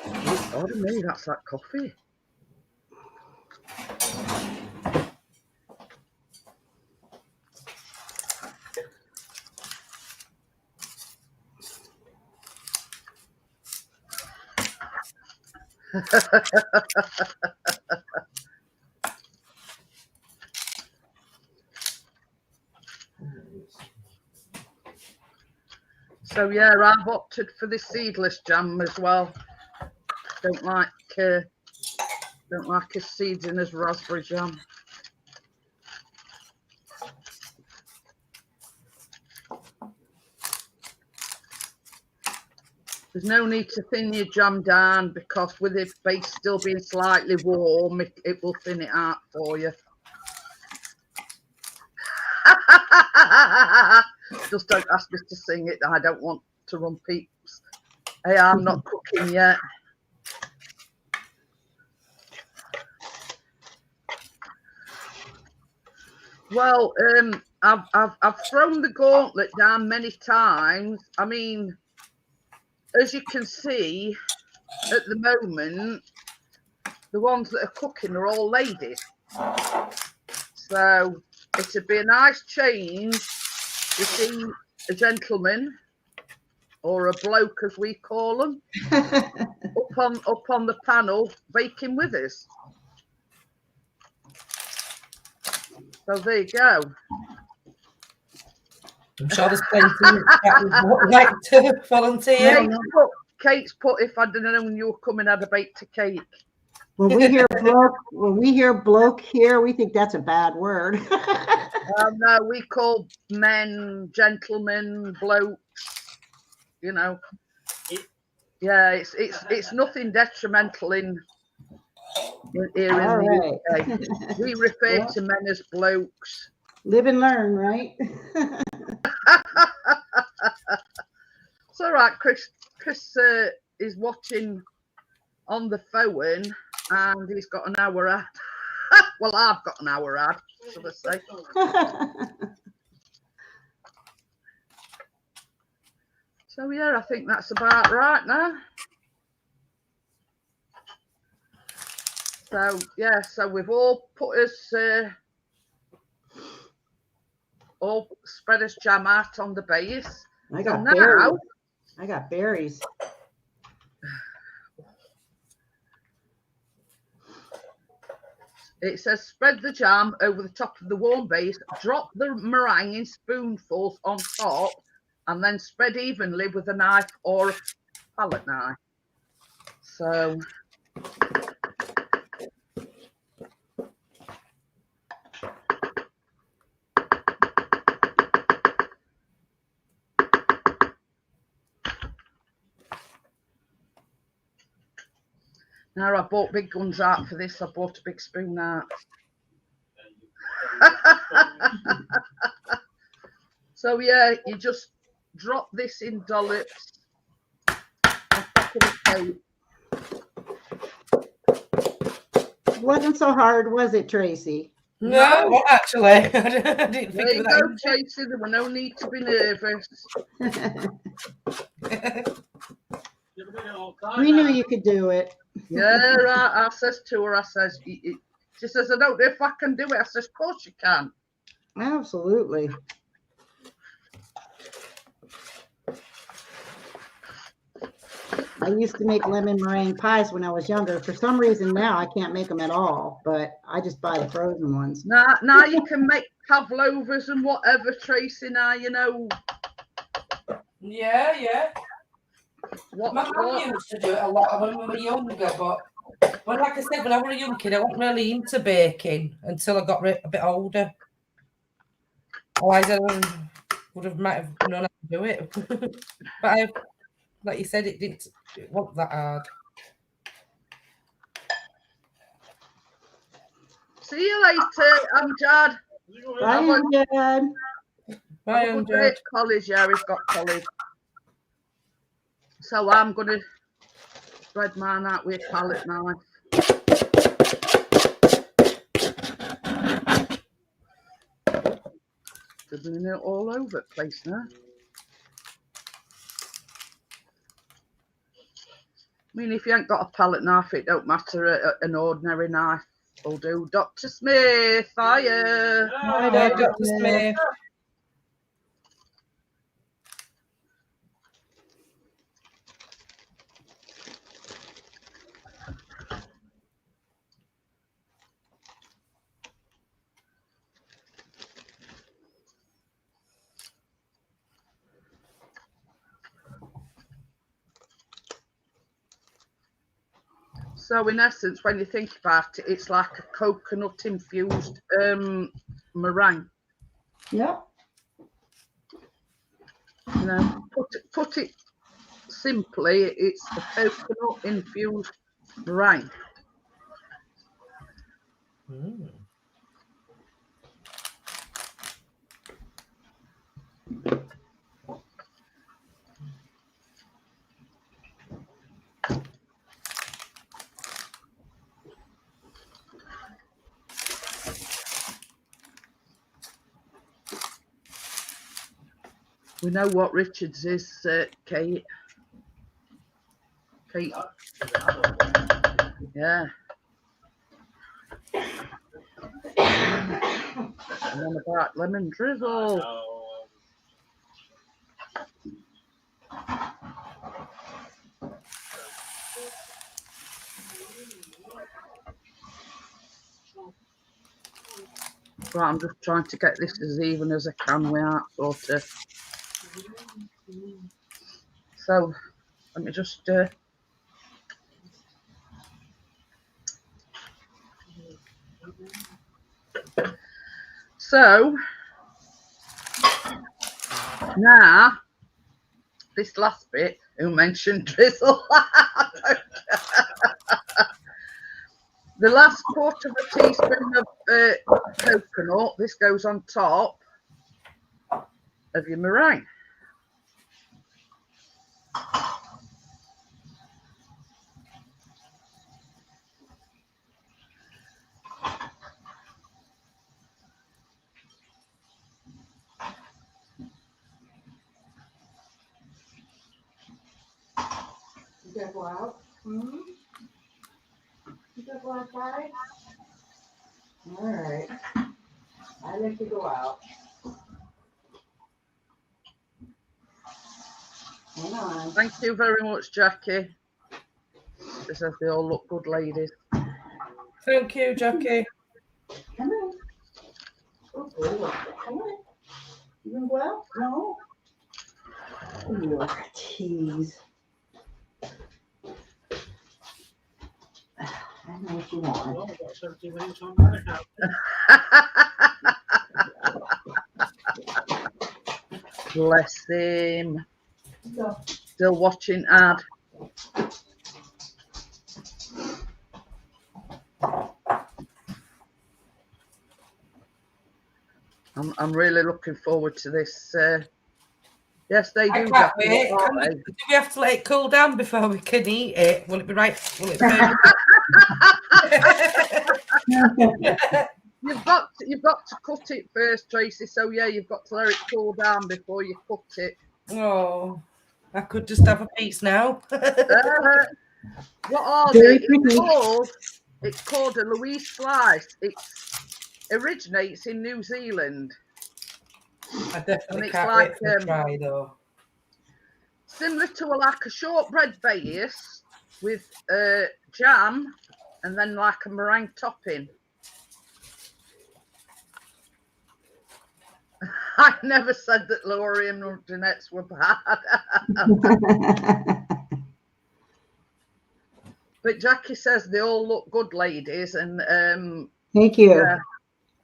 Oh, pardon me, that's that coffee. So yeah, I've opted for the seedless jam as well. Don't like his seeds in his raspberry jam. There's no need to thin your jam down because with the base still being slightly warm, it will thin it out for you. Just don't ask me to sing it. I don't want to run peeps. Hey, I'm not cooking yet. Well, I've thrown the gauntlet down many times. I mean, as you can see, at the moment, the ones that are cooking are all ladies. So it'd be a nice change to see a gentleman or a bloke, as we call them, up on the panel baking with us. So there you go. I'm sure there's plenty that would like to volunteer. Kate's put, if I'd known you were coming, I'd have baked a cake. When we hear bloke here, we think that's a bad word. No, we call men gentlemen, blokes. You know, yeah, it's nothing detrimental in here in the UK. We refer to men as blokes. Live and learn, right? It's all right. Chris is watching on the phone, and he's got an hour ad. Well, I've got an hour ad, should I say? So yeah, I think that's about right now. So yeah, so we've all put us all spread us jam out on the base. I got now, berries. I got berries. It says spread the jam over the top of the warm base, drop the meringue in spoonfuls on top, and then spread evenly with a knife or a palette knife. So now I bought big guns out for this. I bought a big spoon out. So yeah, you just drop this in dollops on top of the plate. It wasn't so hard, was it, Tracy? No, well, actually, I didn't think There you of go, that. Tracy. There were no need to be nervous. We knew you could do it. Yeah, right. I says to her, I says, she says, I don't know if I can do it. I says, of course you can. Absolutely. I used to make lemon meringue pies when I was younger. For some reason now I can't make them at all, but I just buy the frozen ones. Now you can make pavlovas and whatever, Tracy. Now you know. Yeah. My mum used to do it a lot when we were younger, but like I said, when I was a young kid, I wasn't really into baking until I got a bit older. Otherwise, I might have known how to do it. But like you said, it wasn't that hard. See you later, Amjad. Bye, Amjad. Bye, Amjad. College, yeah, he's got college. So I'm going to spread mine out with a palette knife. They're doing it all over the place now. I mean, if you ain't got a palette knife, it don't matter. An ordinary knife will do. Dr. Smith, hiya. Hi there, Dr. Smith. So in essence, when you think about it, it's like a coconut infused meringue. Yeah. You know, put it simply, it's a coconut infused meringue. Mm. We know what Richards is, Kate. Kate. Yeah. And then about lemon drizzle. Right, I'm just trying to get this as even as I can without sort of. So let me just so now this last bit, who mentioned drizzle? The last quarter of a teaspoon of coconut. This goes on top of your meringue. You gotta go out. Mm-hmm. You gotta go outside. All right. I let you go out. Hang on. Thank you very much, Jackie. This says they all look good, ladies. Thank you, Jackie. Come on. Oh, boy. Come on. You gonna go out? No. You are a tease. I know what you want. Well, I've got 17 minutes on right now. Bless him. Go. Still watching ad. I'm really looking forward to this. Yes, they I do. can't Jackie, wait. aren't they? Do we have to let it cool down before we can eat it? Will it be right? Will it You've got to cut it first, Tracy. So yeah, you've got to let it cool down before you cut it. Oh, I could just have a piece now. What are Very they? pretty. It's called a Louise slice. It originates in New Zealand. I definitely it's can't like, wait for a try though. Similar to like a shortbread base with jam and then like a meringue topping. I never said that Laurie and Jeanette's were bad. But Jackie says they all look good, ladies. And Thank you. yeah, Do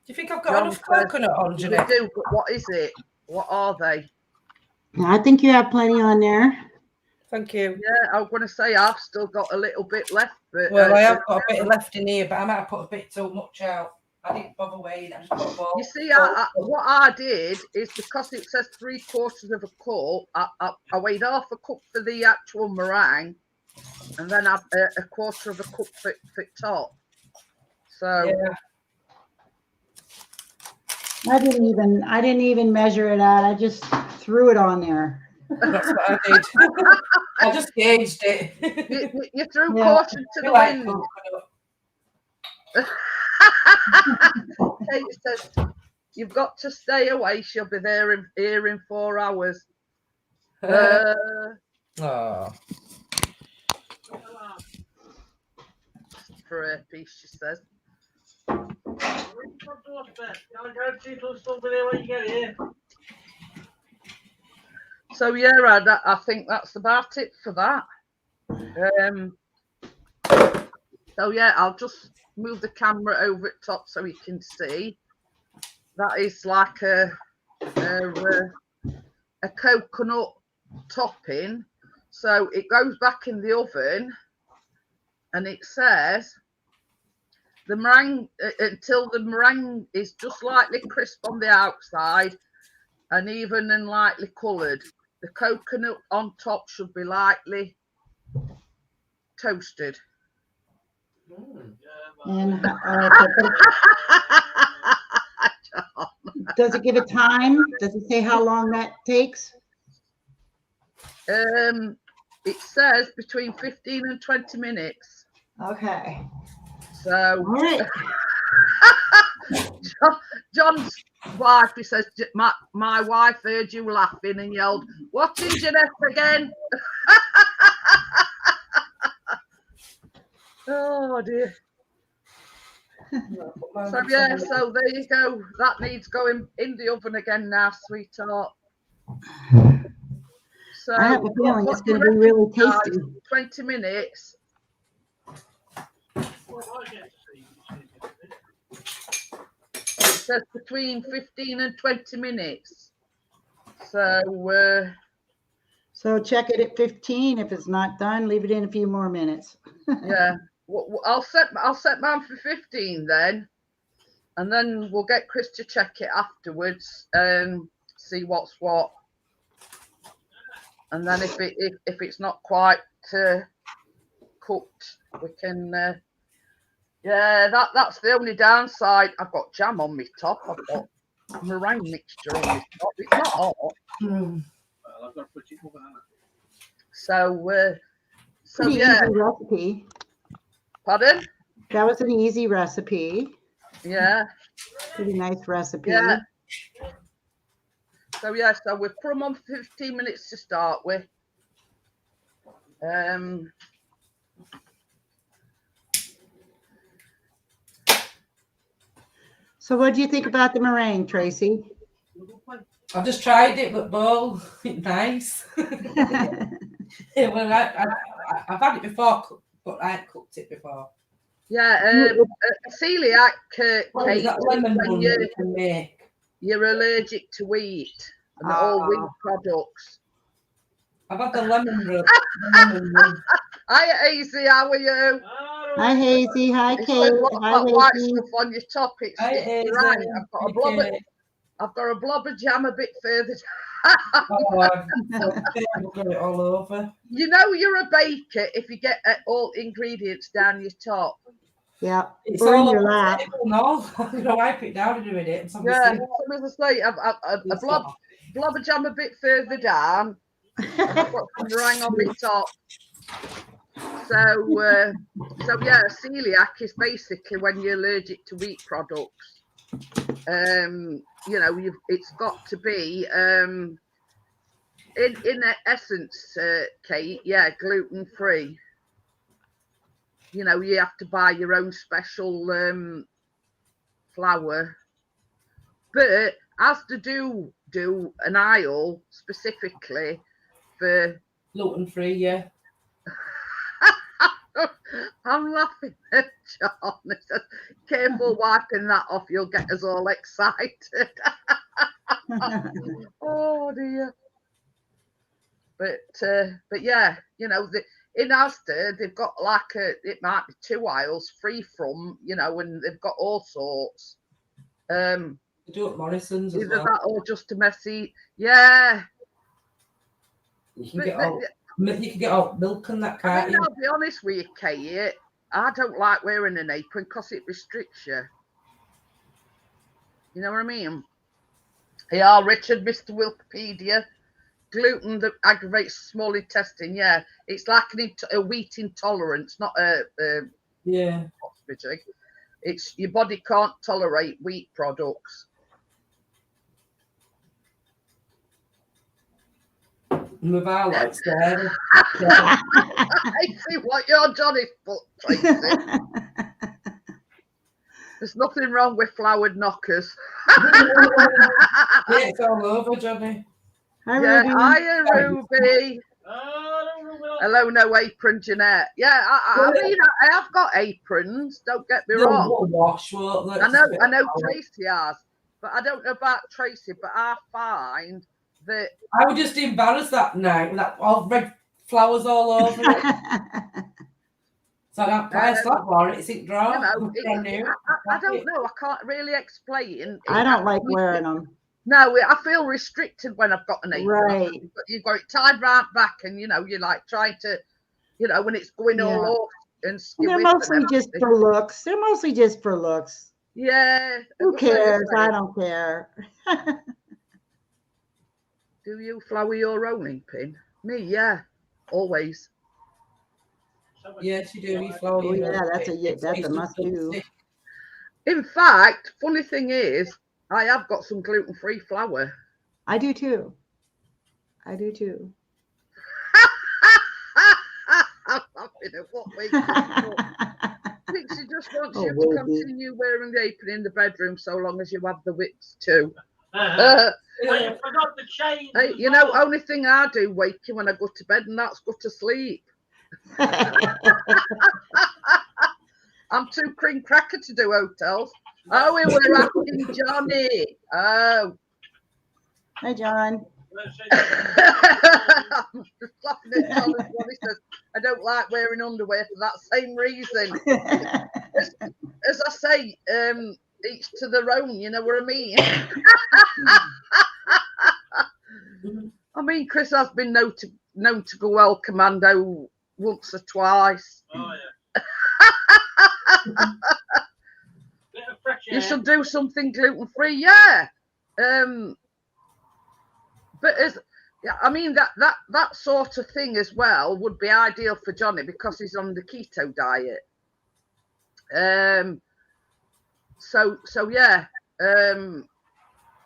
you think I've got John enough says coconut on, you Jeanette? do, but what is it? What are they? I think you have plenty on there. Thank you. Yeah, I'm going to say I've still got a little bit left. But Well, I have got a bit left in here, but I might have put a bit too much out. I didn't bother weighing. I just put a ball. You see, what I did is because it says 3/4 of a cup, I weighed half a cup for the actual meringue, and then a quarter of a cup for top. So Yeah. I didn't even measure it out. I just threw it on there. That's what I did. I just gauged it. you threw Yeah. caution to the Like wind. coconut. Kate says, "You've got to stay away. She'll be here in 4 hours." Oh. For a piece, she says. So yeah, I think that's about it for that. So yeah, I'll just move the camera over at top so you can see. That is like a coconut topping. So it goes back in the oven, and it says the meringue until the meringue is just slightly crisp on the outside and even and lightly coloured. The coconut on top should be lightly toasted. And does it give a time? Does it say how long that takes? It says between 15 and 20 minutes. Okay. So All right. John's wife, he says, my wife heard you laughing and yelled, "Watching Jeanette again." Oh dear. So yeah, so there you go. That needs going in the oven again now, sweetheart. So I have a feeling it's going to be really tasty. 20 minutes. It says between 15 and 20 minutes. So so check it at 15. If it's not done, leave it in a few more minutes. Yeah. I'll set mine for 15 then, and then we'll get Chris to check it afterwards, see what's what, and then if it's not quite cooked, we can. That's the only downside. I've got jam on my top. I've got meringue mixture on my top. It's not hot. Well, I've got to put it over there. So Pretty yeah. easy recipe. Pardon? That was an easy recipe. Yeah. Pretty nice recipe. Yeah. So we've put them on for 15 minutes to start with. So what do you think about the meringue, Tracy? I've just tried it, but bowl, it's nice. Well, I've had it before, but I hadn't cooked it before. Yeah, celiac cake lemon bun that you can make. You're allergic to wheat and all wheat products. I've had the lemon bun. Hi, Hazy, how are you? Hi, Hazy. Hi, Kate. Hi, white Hazy. stuff on your top. It's Hi, right. I've got a blob of jam a bit further down. I've got it all over. You know you're a baker if you get all ingredients down your top. Yeah, It's or in all your over lap. the table now. I'm going to wipe it down in a minute. Yeah, so as I say, a blob of jam a bit further down. I've got some meringue on my top. So yeah, celiac is basically when you're allergic to wheat products. It's got to be in essence, Kate. Yeah, gluten free. You have to buy your own special flour, but Asda do an aisle specifically for gluten free. Yeah. I'm laughing at John. He says, careful wiping that off, you'll get us all excited. Oh dear. But yeah, in Asda they've got it might be 2 aisles free from, and they've got all sorts. They do it at Morrison's as well. That or just a messy, yeah. You can get all milk and that kind. I'll be honest with you, Kate. I don't like wearing an apron because it restricts you. You know what I mean? Yeah, Richard, Mr. Wikipedia. Gluten that aggravates small intestine. Yeah, it's like a wheat intolerance, not a It's your body can't tolerate wheat products. With our lights there. I see what your Johnny's put, Tracy. There's nothing wrong with floured knockers. Yeah, it's all over, Johnny. Hi, Ruby. Hiya, Ruby. Hello, no apron, Jeanette. Yeah, I mean, I have got aprons. Don't get me wrong. Wash, I know Tracy has, but I don't know about Tracy. But I find that I was just embarrassed that night with that all red flowers all over it. So I don't buy a slap for it. It's ink dry. I don't know. I can't really explain. I don't like wearing them. No, I feel restricted when I've got an apron. Right. You've got it tied right back, and you're like trying to, when it's going all off. And they're mostly just for looks. They're mostly just for looks. Yeah. Who cares? I don't care. Do you flour your rolling pin? Me, yeah, always. Yes, you do. You flour your that's a must do. In fact, funny thing is, I have got some gluten-free flour. I do too. I'm laughing at what we I think she just wants you to continue wearing the apron in the bedroom so long as you have the wits too. I forgot the chain. Only thing I do waking when I go to bed, and that's go to sleep. I'm too cream cracker to do hotels. Oh, we were asking Johnny. Oh. Hi, John. I'm just laughing at John when he says, I don't like wearing underwear for that same reason. As I say, each to their own, you know what I mean? I mean, Chris has been known to go well commando once or twice. Oh, yeah. Bit of fresh air. You should do something gluten-free, yeah. But I mean that sort of thing as well would be ideal for Johnny because he's on the keto diet. So yeah.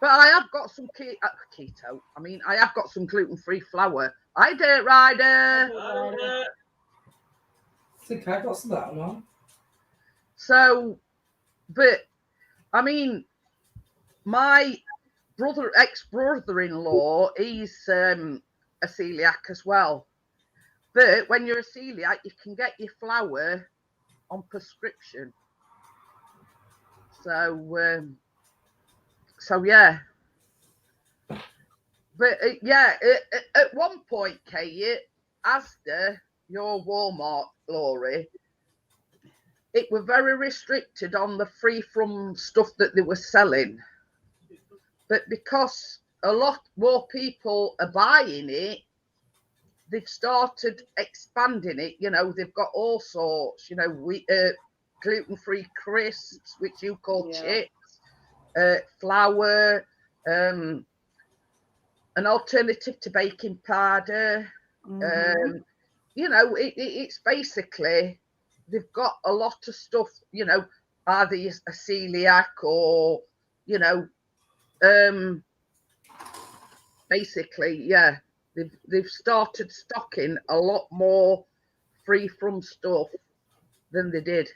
But I have got some keto. I mean, I have got some gluten-free flour. Hi, Dirt Rider. I think I got some of that one. So, but I mean, my ex-brother-in-law, he's a celiac as well. But when you're a celiac, you can get your flour on prescription. So yeah. But at one point, Kate, Asda, your Walmart, Laurie, it were very restricted on the free from stuff that they were selling. But because a lot more people are buying it, they've started expanding it. You know, they've got all sorts, you know, gluten-free crisps, which you call chips, flour, an alternative to baking powder. Mm-hmm. You know, it's basically, they've got a lot of stuff, you know, either a celiac or, you know, basically, yeah, they've started stocking a lot more free from stuff than they did.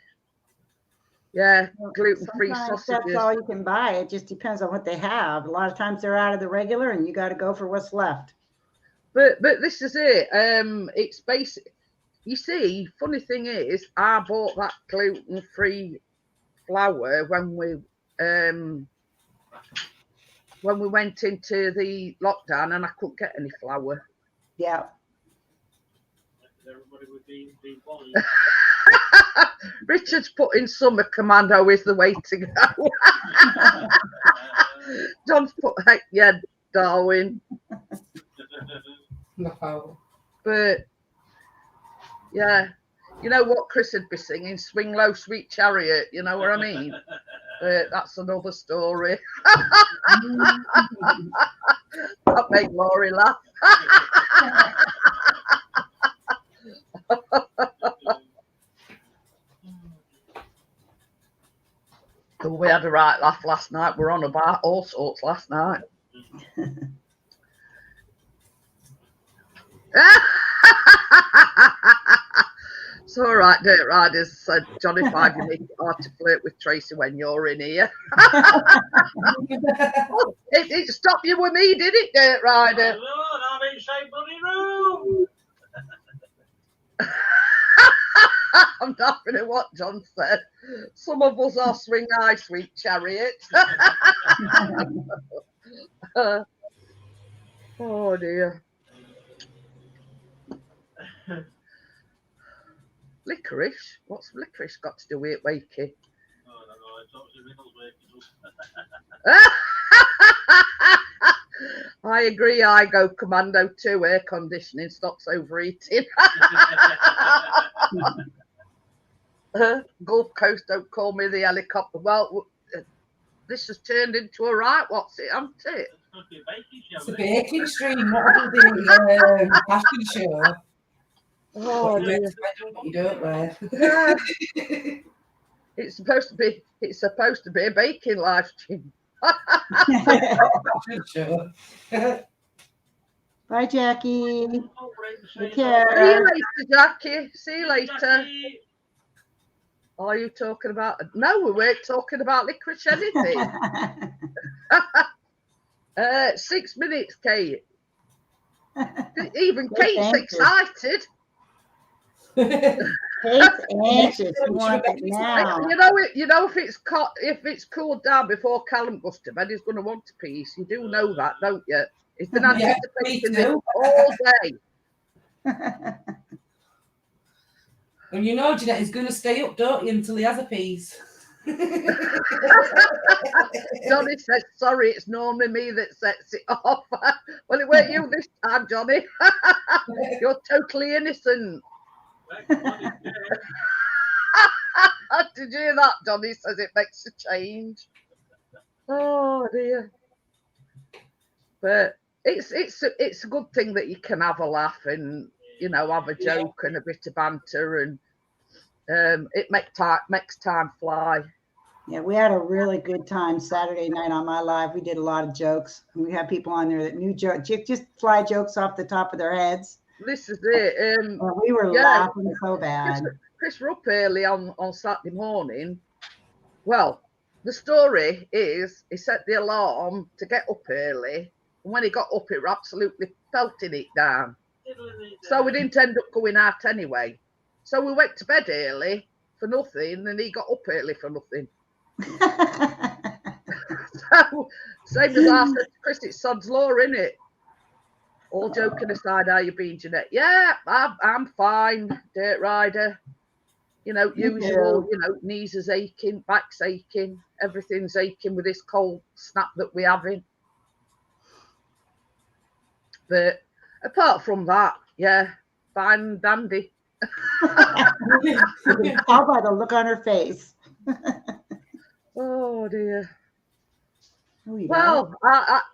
Yeah, gluten-free sausages. That's all you can buy. It just depends on what they have. A lot of times they're out of the regular, and you got to go for what's left. But this is it. It's basic. You see, funny thing is, I bought that gluten-free flour when we went into the lockdown, and I couldn't get any flour. Yeah. Everybody would be worried. Richard's putting summer commando is the way to go. John's put heck yeah, Darwin. No. But yeah, you know what Chris would be singing? Swing Low, Sweet Chariot. You know what I mean? That's another story. That made Laurie laugh. We had a right laugh last night. We're on about all sorts last night. It's all right, Dirt Riders said Johnny 5, you make it hard to flirt with Tracy when you're in here. It stopped you with me, did it, Dirt Rider? Lord, I'm in same bloody room. I'm laughing at what John said. Some of us are swing high, sweet chariot. Oh dear. Licorice? What's licorice got to do with it, Wakey? Oh, I don't know. I thought it was a riddle waking up. I agree. I go commando too. Air conditioning stops overheating. Gulf Coast don't call me the helicopter. Well, this has turned into a right. What's it? Hasn't it? It's a baking stream, not the fashion show. Oh, dear. You don't wear. Yeah. It's supposed to be a baking live stream. Sure. Bye, Jackie. Take See care. you later, Jackie. See you later. Are you talking about? No, we weren't talking about licorice anything. 6 minutes, Kate. Even Good Kate's answer. excited. Kate's anxious. She wants it now. You know if it's cooled down before Callum goes to bed, he's going to want a piece. You do know that, don't you? He's been anticipating this all day. And you know, Jeanette, he's going to stay up, don't you, until he has a piece. Johnny says, sorry, it's normally me that sets it off. Well, it weren't you this time, Johnny. You're totally innocent. Did you hear that? Johnny says it makes a change. Oh dear. But it's a good thing that you can have a laugh and, you know, have a joke and a bit of banter, and it makes time fly. Yeah, we had a really good time Saturday night on my live. We did a lot of jokes, and we had people on there that knew jokes, just fly jokes off the top of their heads. This is it. We were laughing so bad. Chris were up early on Saturday morning. Well, the story is he set the alarm to get up early, and when he got up, it absolutely pelting it down. So we didn't end up going out anyway. So we went to bed early for nothing, and he got up early for nothing. So, same as I said to Chris, it's sod's law, innit? All joking aside, how you been, Jeanette? Yeah, I'm fine, dirt rider. You know, usual, you know, knees is aching, back's aching, everything's aching with this cold snap that we're having. But apart from that, yeah, fine and dandy. You can tell by the look on her face. Oh dear. Well,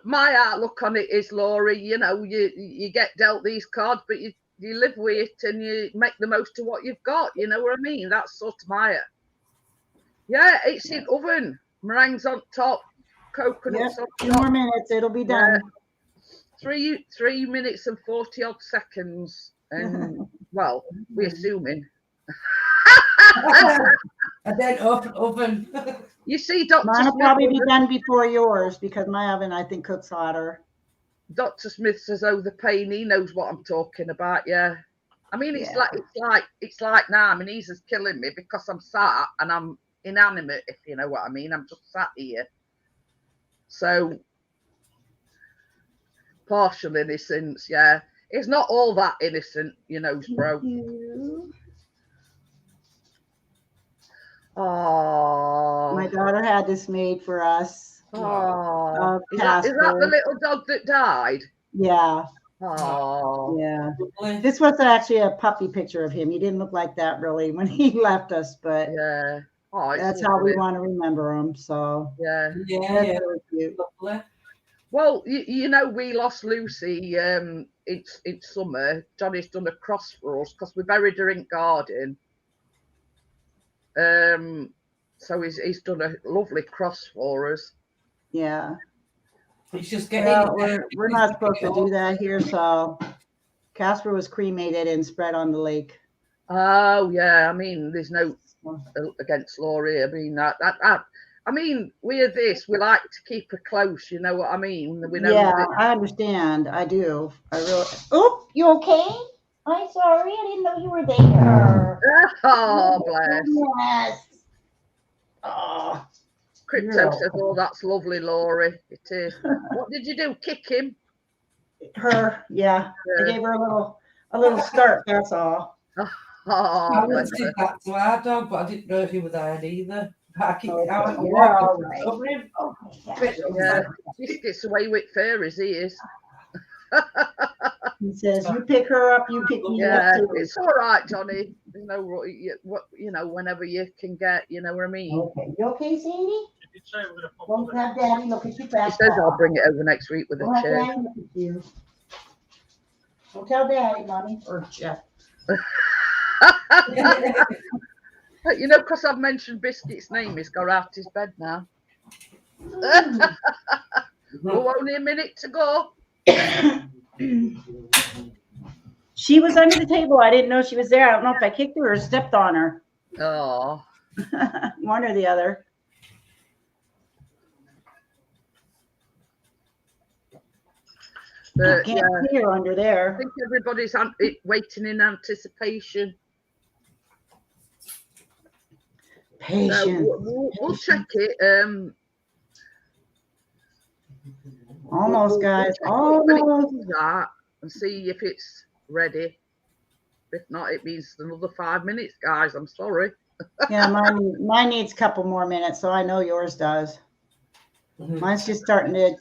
my outlook on it is, Laurie, you know, you get dealt these cards, but you live with it and you make the most of what you've got. You know what I mean? That's sort of my. Yeah, it's in oven. Meringues on top, coconuts on top. 2 more minutes, it'll be done. 3 minutes and 40 odd seconds, and well, we're assuming. And then oven. You see, Dr. Mine will Smith probably be done before yours because my oven, I think, cooks hotter. Dr. Smith says, "Oh, the pain." He knows what I'm talking about. Yeah, I mean, it's like now. I mean, he's just killing me because I'm sat and I'm inanimate. If you know what I mean, I'm just sat here. So partial innocence. Yeah, it's not all that innocent, you know, bro. Oh, my daughter had this made for us. Oh, is that the little dog that died? Yeah. Oh, yeah. This was actually a puppy picture of him. He didn't look like that really when he left us, but yeah. Oh, that's how we want to remember him. So yeah, really cute. Well, you know, we lost Lucy. It's summer. Johnny's done a cross for us because we buried her in garden. So he's done a lovely cross for us. Yeah. He's just getting. We're not supposed to do that here. So Casper was cremated and spread on the lake. Oh yeah. I mean, there's no against Laurie. I mean I mean, we like to keep her close. You know what I mean? We know. Yeah, I understand. I do. I really. Oh, you okay? I'm sorry. I didn't know you were there. Oh, bless. Yes. Oh. Crypto says, "Oh, that's lovely, Laurie. It is." What did you do? Kick him? Her, yeah. I gave her a little start. That's all. I once did that to our dog, but I didn't know if he was there either. Yeah, he gets away with fairies. He is. He says, "You pick her up, you pick me up too." It's all right, Johnny. You know what? You know, whenever you can get. You know what I mean. Okay, you okay, Sadie? Don't have Daddy look at you back. He says I'll bring it over next week with a chair. Daddy look at you. Don't tell Daddy, Mommy, or Jeff. You know, because I've mentioned Biscuit's name, he's got out his bed now. Oh, only a minute to go. She was under the table. I didn't know she was there. I don't know if I kicked her or stepped on her. Oh. One or the other. But, I can't see her under there. I think everybody's waiting in anticipation. Patience. We'll check it. Almost, guys. Check it when it Almost. comes out and see if it's ready. If not, it means another 5 minutes, guys. I'm sorry. Yeah, mine needs a couple more minutes, so I know yours does. Mine's just starting to,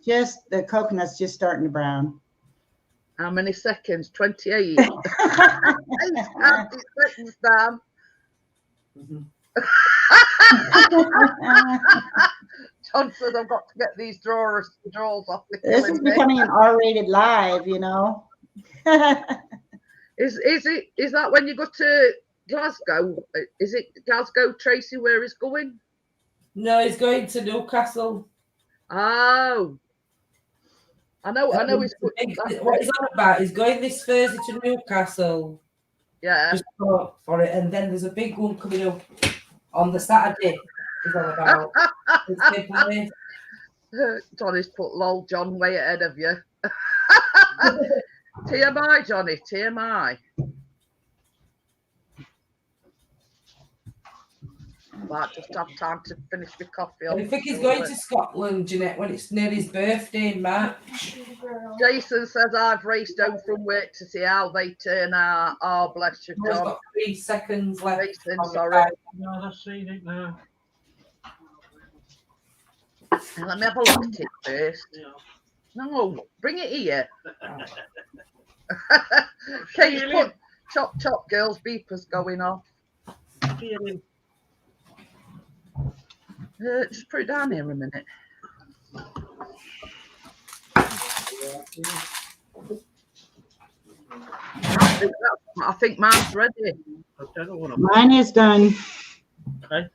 the coconut's just starting to brown. How many seconds? 28. 8 seconds down. John says I've got to get these drawers off. This is becoming an R-rated live, you know. Is that when you go to Glasgow? Is it Glasgow, Tracy, where he's going? No, he's going to Newcastle. Oh, I know he's what he's on about. He's going this Thursday to Newcastle. Yeah. Just for it, and then there's a big one coming up on the Saturday. He's on about. Johnny's put lol John way ahead of you. TMI, Johnny, TMI. Might just have time to finish my coffee. I think he's going to Scotland, Jeanette, when it's near his birthday in March. Jason says I've raced home from work to see how they turn out. Oh, bless you, John. He's got 3 seconds left. Jason, sorry. No, I've seen it now. Let me have a look at it first. Yeah. No, bring it here. Okay, you put chop chop girls beepers going off. Just put it down here a minute. I think mine's ready. Mine is done. Okay.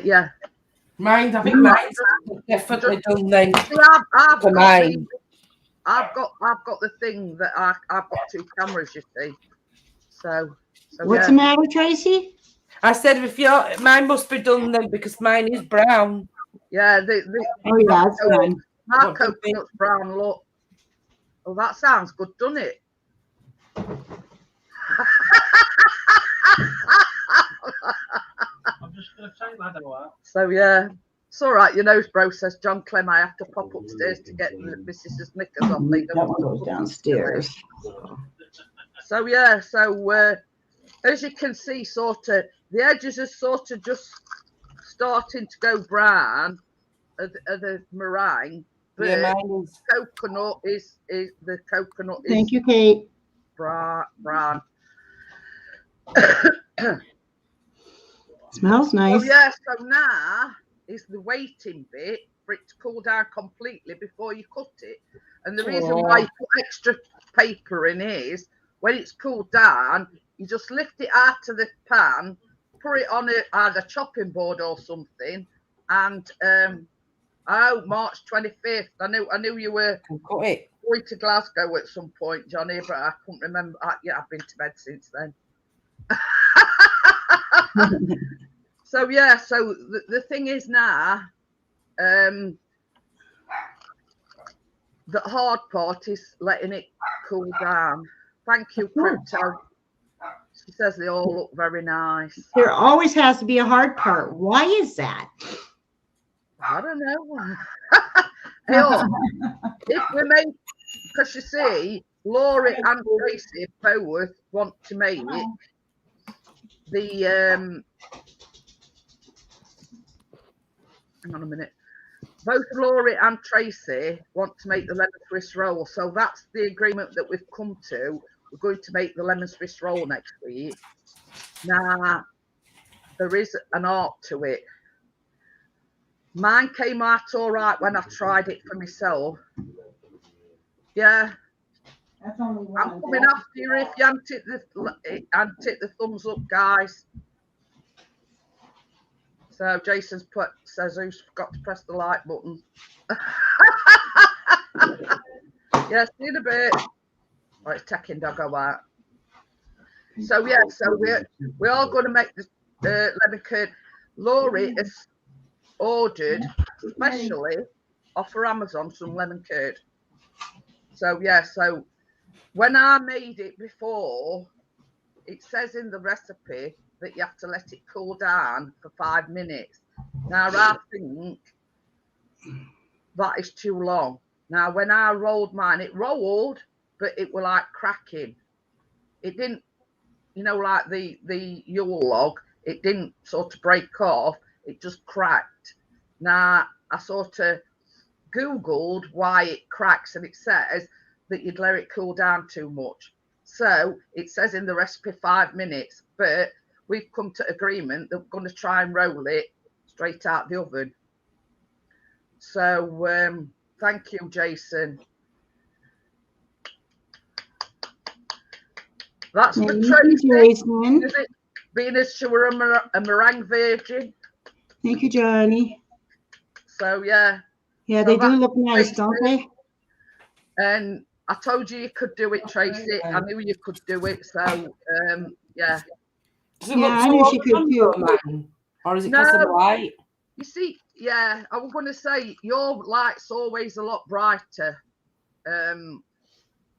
Yeah. Mine, I think mine's definitely done then. I've got the thing that I've got 2 cameras, you see. So What's the matter, Tracy? I said mine must be done then because mine is brown. Yeah, oh yeah, it's done. My coconut's brown, look. Oh, that sounds good, doesn't it? I'm just going to take that away. So yeah, it's all right. Your nose bro, says John Clem. I have to pop upstairs to get the missus's knickers on me. That one goes downstairs. So yeah, as you can see, sort of the edges are sort of just starting to go brown of the meringue. But Yeah, mine is. Coconut is the coconut. Thank you, Kate. Brown. Smells nice. So yeah, so now is the waiting bit for it to cool down completely before you cut it. And the reason why you put extra paper in is when it's cooled down, you just lift it out of the pan, put it on either chopping board or something, and March 25th. I knew you were going to Glasgow at some point, Johnny, but I couldn't remember. Yeah, I've been to bed since then. So yeah, so the thing is now, the hard part is letting it cool down. Thank you, Crypto. She says they all look very nice. There always has to be a hard part. Why is that? I don't know. Hey, if we make, because you see, Laura and Tracy both want to make the hang on a minute. Both Laura and Tracy want to make the lemon Swiss roll, so that's the agreement that we've come to. We're going to make the lemon Swiss roll next week. Now, there is an art to it. Mine came out all right when I tried it for myself. Yeah. That's only one. I'm coming after you if you haven't hit the thumbs up, guys. So Jason's says who's forgot to press the like button. Yeah, see you in a bit. Oh, it's taking doggo out. So yeah, so we're all going to make the lemon curd. Laurie has ordered specially off of Amazon some lemon curd. So yeah, so when I made it before, it says in the recipe that you have to let it cool down for 5 minutes. Now I think that is too long. Now when I rolled mine, it rolled, but it were like cracking. It didn't, you know, like the Yule log, it didn't sort of break off, it just cracked. Now I sort of Googled why it cracks, and it says that you'd let it cool down too much. So it says in the recipe 5 minutes, but we've come to agreement that we're going to try and roll it straight out the oven. So thank you, Jason. That's Thank for you, Tracy, Jason. is it? Being as she were a meringue virgin. Thank you, Johnny. So yeah. Yeah, So they do look nice, don't they? And I told you could do it, Tracy. I knew you could do it. So yeah. Does it Yeah, look I knew she could too. man? Or is it because of the light? You see, yeah, I was going to say your light's always a lot brighter.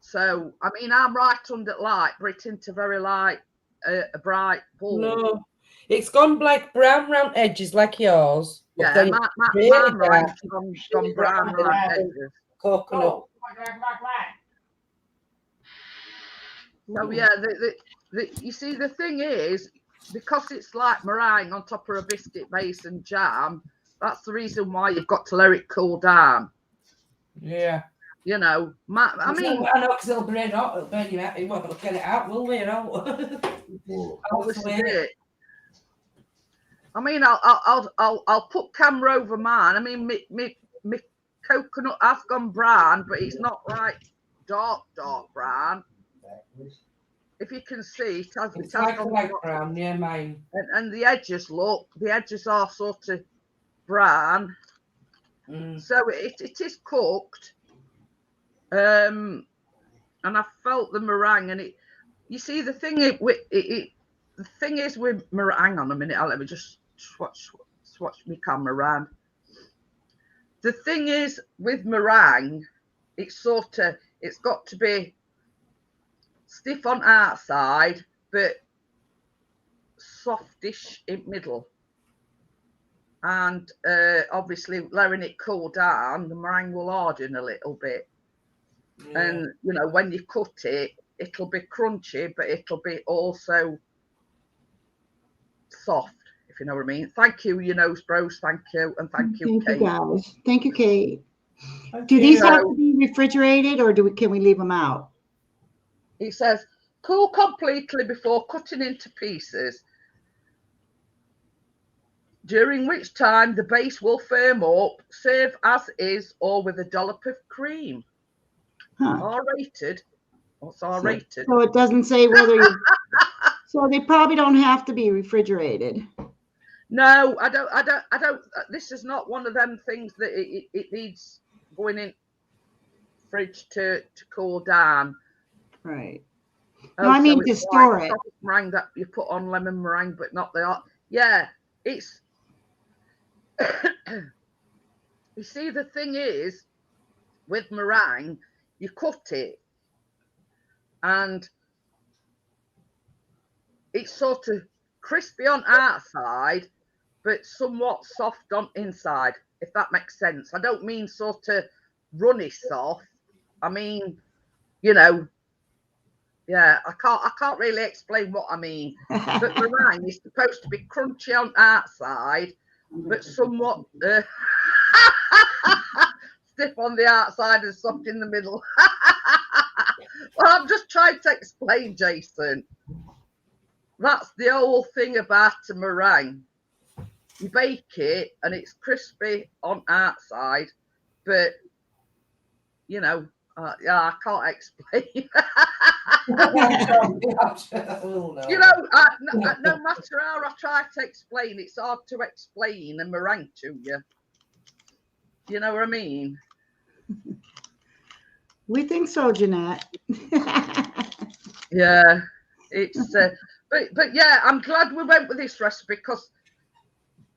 So I mean, I'm right under light, but it's into very light, a bright bulb. No, it's gone like brown round edges like yours. Yeah, then mine right gone brown round edges. Coconut. So yeah, you see, the thing is, because it's like meringue on top of a biscuit base and jam, that's the reason why you've got to let it cool down. Yeah. You know, I mean, I know, because it'll burn out. It'll burn you out. You won't be able to get it out, will we? You know. I mean, I'll put camera over mine. I mean, my coconut has gone brown, but it's not like dark brown. If you can see, it has gone like brown, yeah, mine. And the edges, look, the edges are sort of brown. So it is cooked. And I felt the meringue, and you see, the thing the thing is with meringue. Hang on a minute, let me just swatch my camera around. The thing is with meringue, it's got to be stiff on outside, but softish in middle. And obviously, letting it cool down, the meringue will harden a little bit. Yeah. And you know, when you cut it, it'll be crunchy, but it'll be also soft, if you know what I mean. Thank you, you nose bros. Thank you, and thank you, Kate. You guys. Thank you, Kate. Do these have to be refrigerated, or can we leave them out? It says cool completely before cutting into pieces, during which time the base will firm up. Serve as is or with a dollop of cream. R-rated. What's R-rated? So it doesn't say whether you... So they probably don't have to be refrigerated. No, I don't. This is not one of them things that it needs going in fridge to cool down. Right. No, I mean to store it. Meringue that you put on lemon meringue, but not the hot. Yeah, it's. You see, the thing is, with meringue, you cut it, and it's sort of crispy on outside, but somewhat soft on inside, if that makes sense. I don't mean sort of runny soft. I mean, you know, yeah, I can't really explain what I mean. But meringue is supposed to be crunchy on outside, but somewhat stiff on the outside and soft in the middle. Well, I'm just trying to explain, Jason. That's the whole thing about a meringue. You bake it and it's crispy on outside, but you know, yeah, I can't explain. You know, no matter how I try to explain, it's hard to explain a meringue to you. You know what I mean? We think so, Jeanette. Yeah, it's but yeah, I'm glad we went with this recipe, because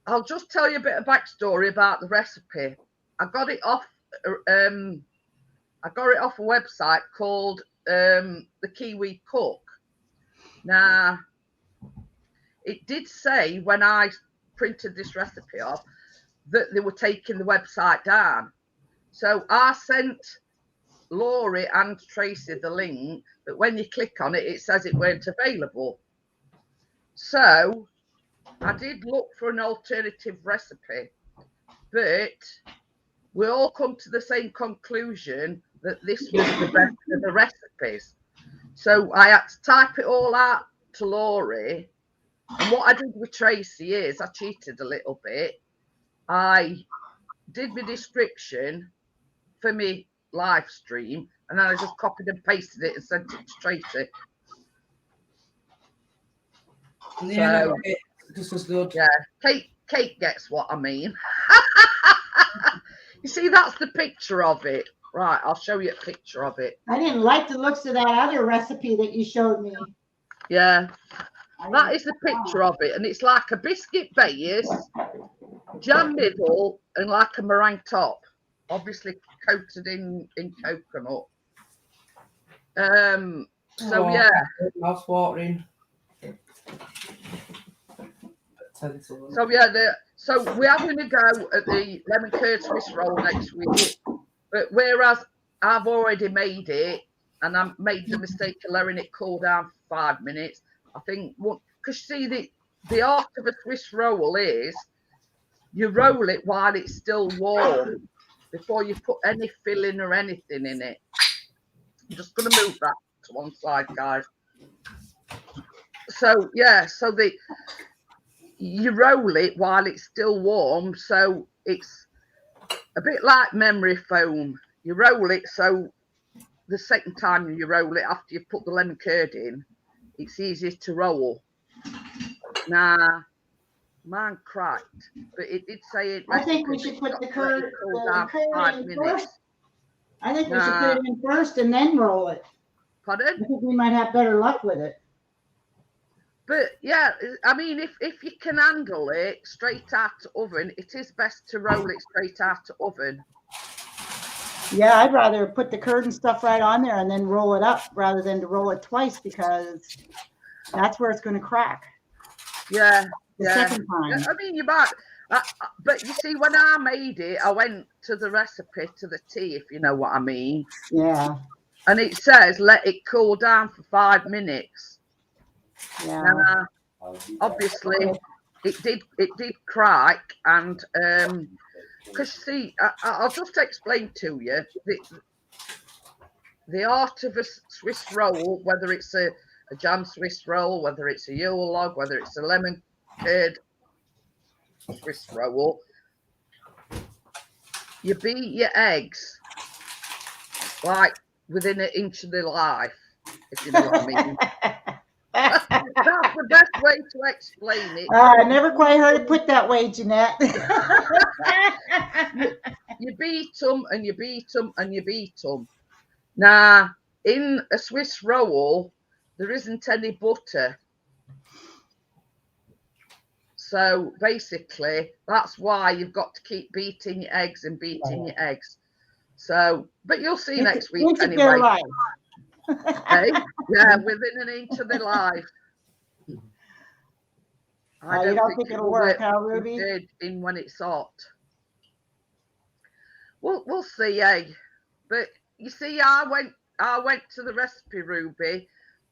I'll just tell you a bit of backstory about the recipe. I got it off a website called The Kiwi Cook. Now, it did say when I printed this recipe off that they were taking the website down. So I sent Laurie and Tracy the link, but when you click on it, it says it weren't available. So I did look for an alternative recipe, but we all come to the same conclusion that this was the best of the recipes. So I had to type it all out to Laurie. And what I did with Tracy is I cheated a little bit. I did my description for me live stream, and then I just copied and pasted it and sent it to Tracy. Yeah, so, just as good. Yeah, Kate gets what I mean. You see, that's the picture of it. Right, I'll show you a picture of it. I didn't like the looks of that other recipe that you showed me. Yeah, that is the picture of it, and it's like a biscuit base, jam middle, and like a meringue top, obviously coated in coconut. So yeah, mouth watering. So yeah, so we're having a go at the lemon curd Swiss roll next week. But whereas I've already made it, and I made the mistake of letting it cool down for 5 minutes, I think because see the art of a Swiss roll is you roll it while it's still warm before you put any filling or anything in it. I'm just going to move that to one side, guys. So yeah, so you roll it while it's still warm, so it's a bit like memory foam. You roll it so the second time you roll it after you put the lemon curd in, it's easier to roll. Nah, mine cracked, but it did say it. I think we should put the curd in first. I think we should put it in first and then roll it. Pardon? I think we might have better luck with it. But yeah, I mean, if you can handle it straight out the oven, it is best to roll it straight out the oven. Yeah, I'd rather put the curd and stuff right on there and then roll it up rather than to roll it twice, because that's where it's going to crack. Yeah, the second time. I mean, you might, but you see, when I made it, I went to the recipe to the T, if you know what I mean. Yeah. And it says let it cool down for 5 minutes. Yeah. Obviously, it did crack, and because see, I'll just explain to you the art of a Swiss roll, whether it's a jam Swiss roll, whether it's a Yule log, whether it's a lemon curd Swiss roll. You beat your eggs like within an inch of their life, if you know what I mean. That's the best way to explain it. I never quite heard it put that way, Jeanette. You beat them and you beat them and you beat them. Now, in a Swiss roll, there isn't any butter. So basically, that's why you've got to keep beating your eggs and beating your eggs. So, but you'll see next week anyway. Hey? Yeah, within an inch of their life. I don't think it'll work, huh, Ruby? In when it's hot. We'll see, eh? But you see, I went to the recipe, Ruby,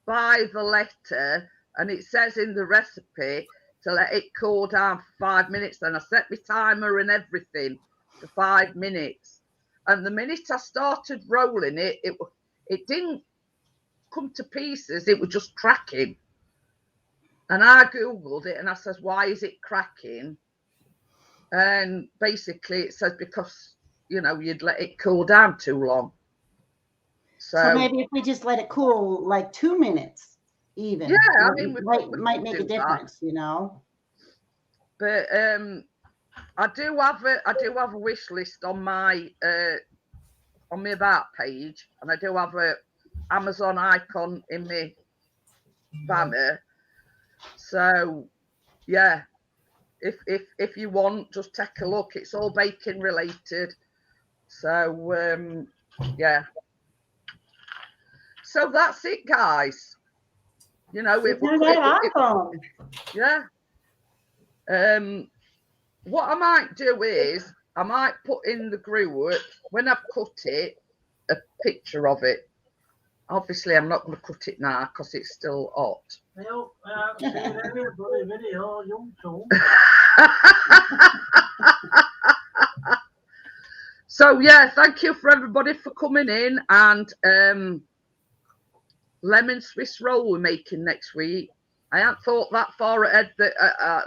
by the letter, and it says in the recipe to let it cool down for 5 minutes. Then I set my timer and everything for 5 minutes. And the minute I started rolling it, it didn't come to pieces. It was just cracking. And I Googled it and I says, why is it cracking? And basically it says because, you know, you'd let it cool down too long. So maybe if we just let it cool like 2 minutes even. Yeah, I mean, might make a difference, you know. But I do have a wish list on my about page, and I do have a Amazon icon in my banner. So yeah, if you want, just take a look. It's all baking related. So yeah. So that's it, guys. You know, it Turn that iPhone. yeah. What I might do is I might put in the group when I've cut it a picture of it. Obviously, I'm not going to cut it now because it's still hot. Well, I've seen everybody video, young too. So yeah, thank you for everybody for coming in, and lemon Swiss roll we're making next week. I hadn't thought that far ahead that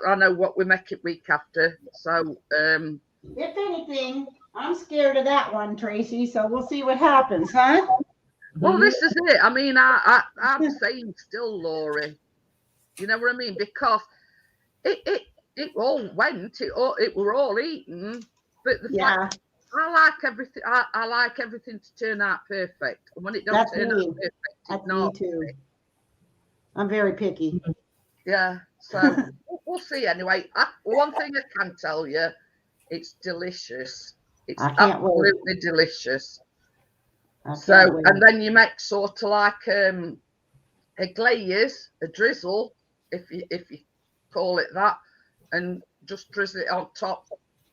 I know what we make it week after. So if anything, I'm scared of that one, Tracy. So we'll see what happens, huh? well, this is it. I mean, I'm saying still, Laurie. You know what I mean? Because it all went. It were all eaten, but the fact I like everything. I like everything to turn out perfect, and when it don't turn out perfect, it's not. Me too. I'm very picky. Yeah, so we'll see anyway. One thing I can tell you, it's delicious. It's absolutely delicious. So, and then you make sort of like a glaze, a drizzle, if you call it that, and just drizzle it on top.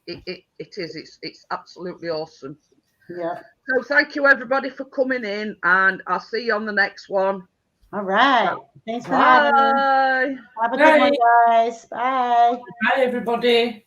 It's absolutely awesome. Yeah. So thank you everybody for coming in, and I'll see you on the next one. All right. Thanks for having me. Have a good one, guys. Bye. Bye, everybody.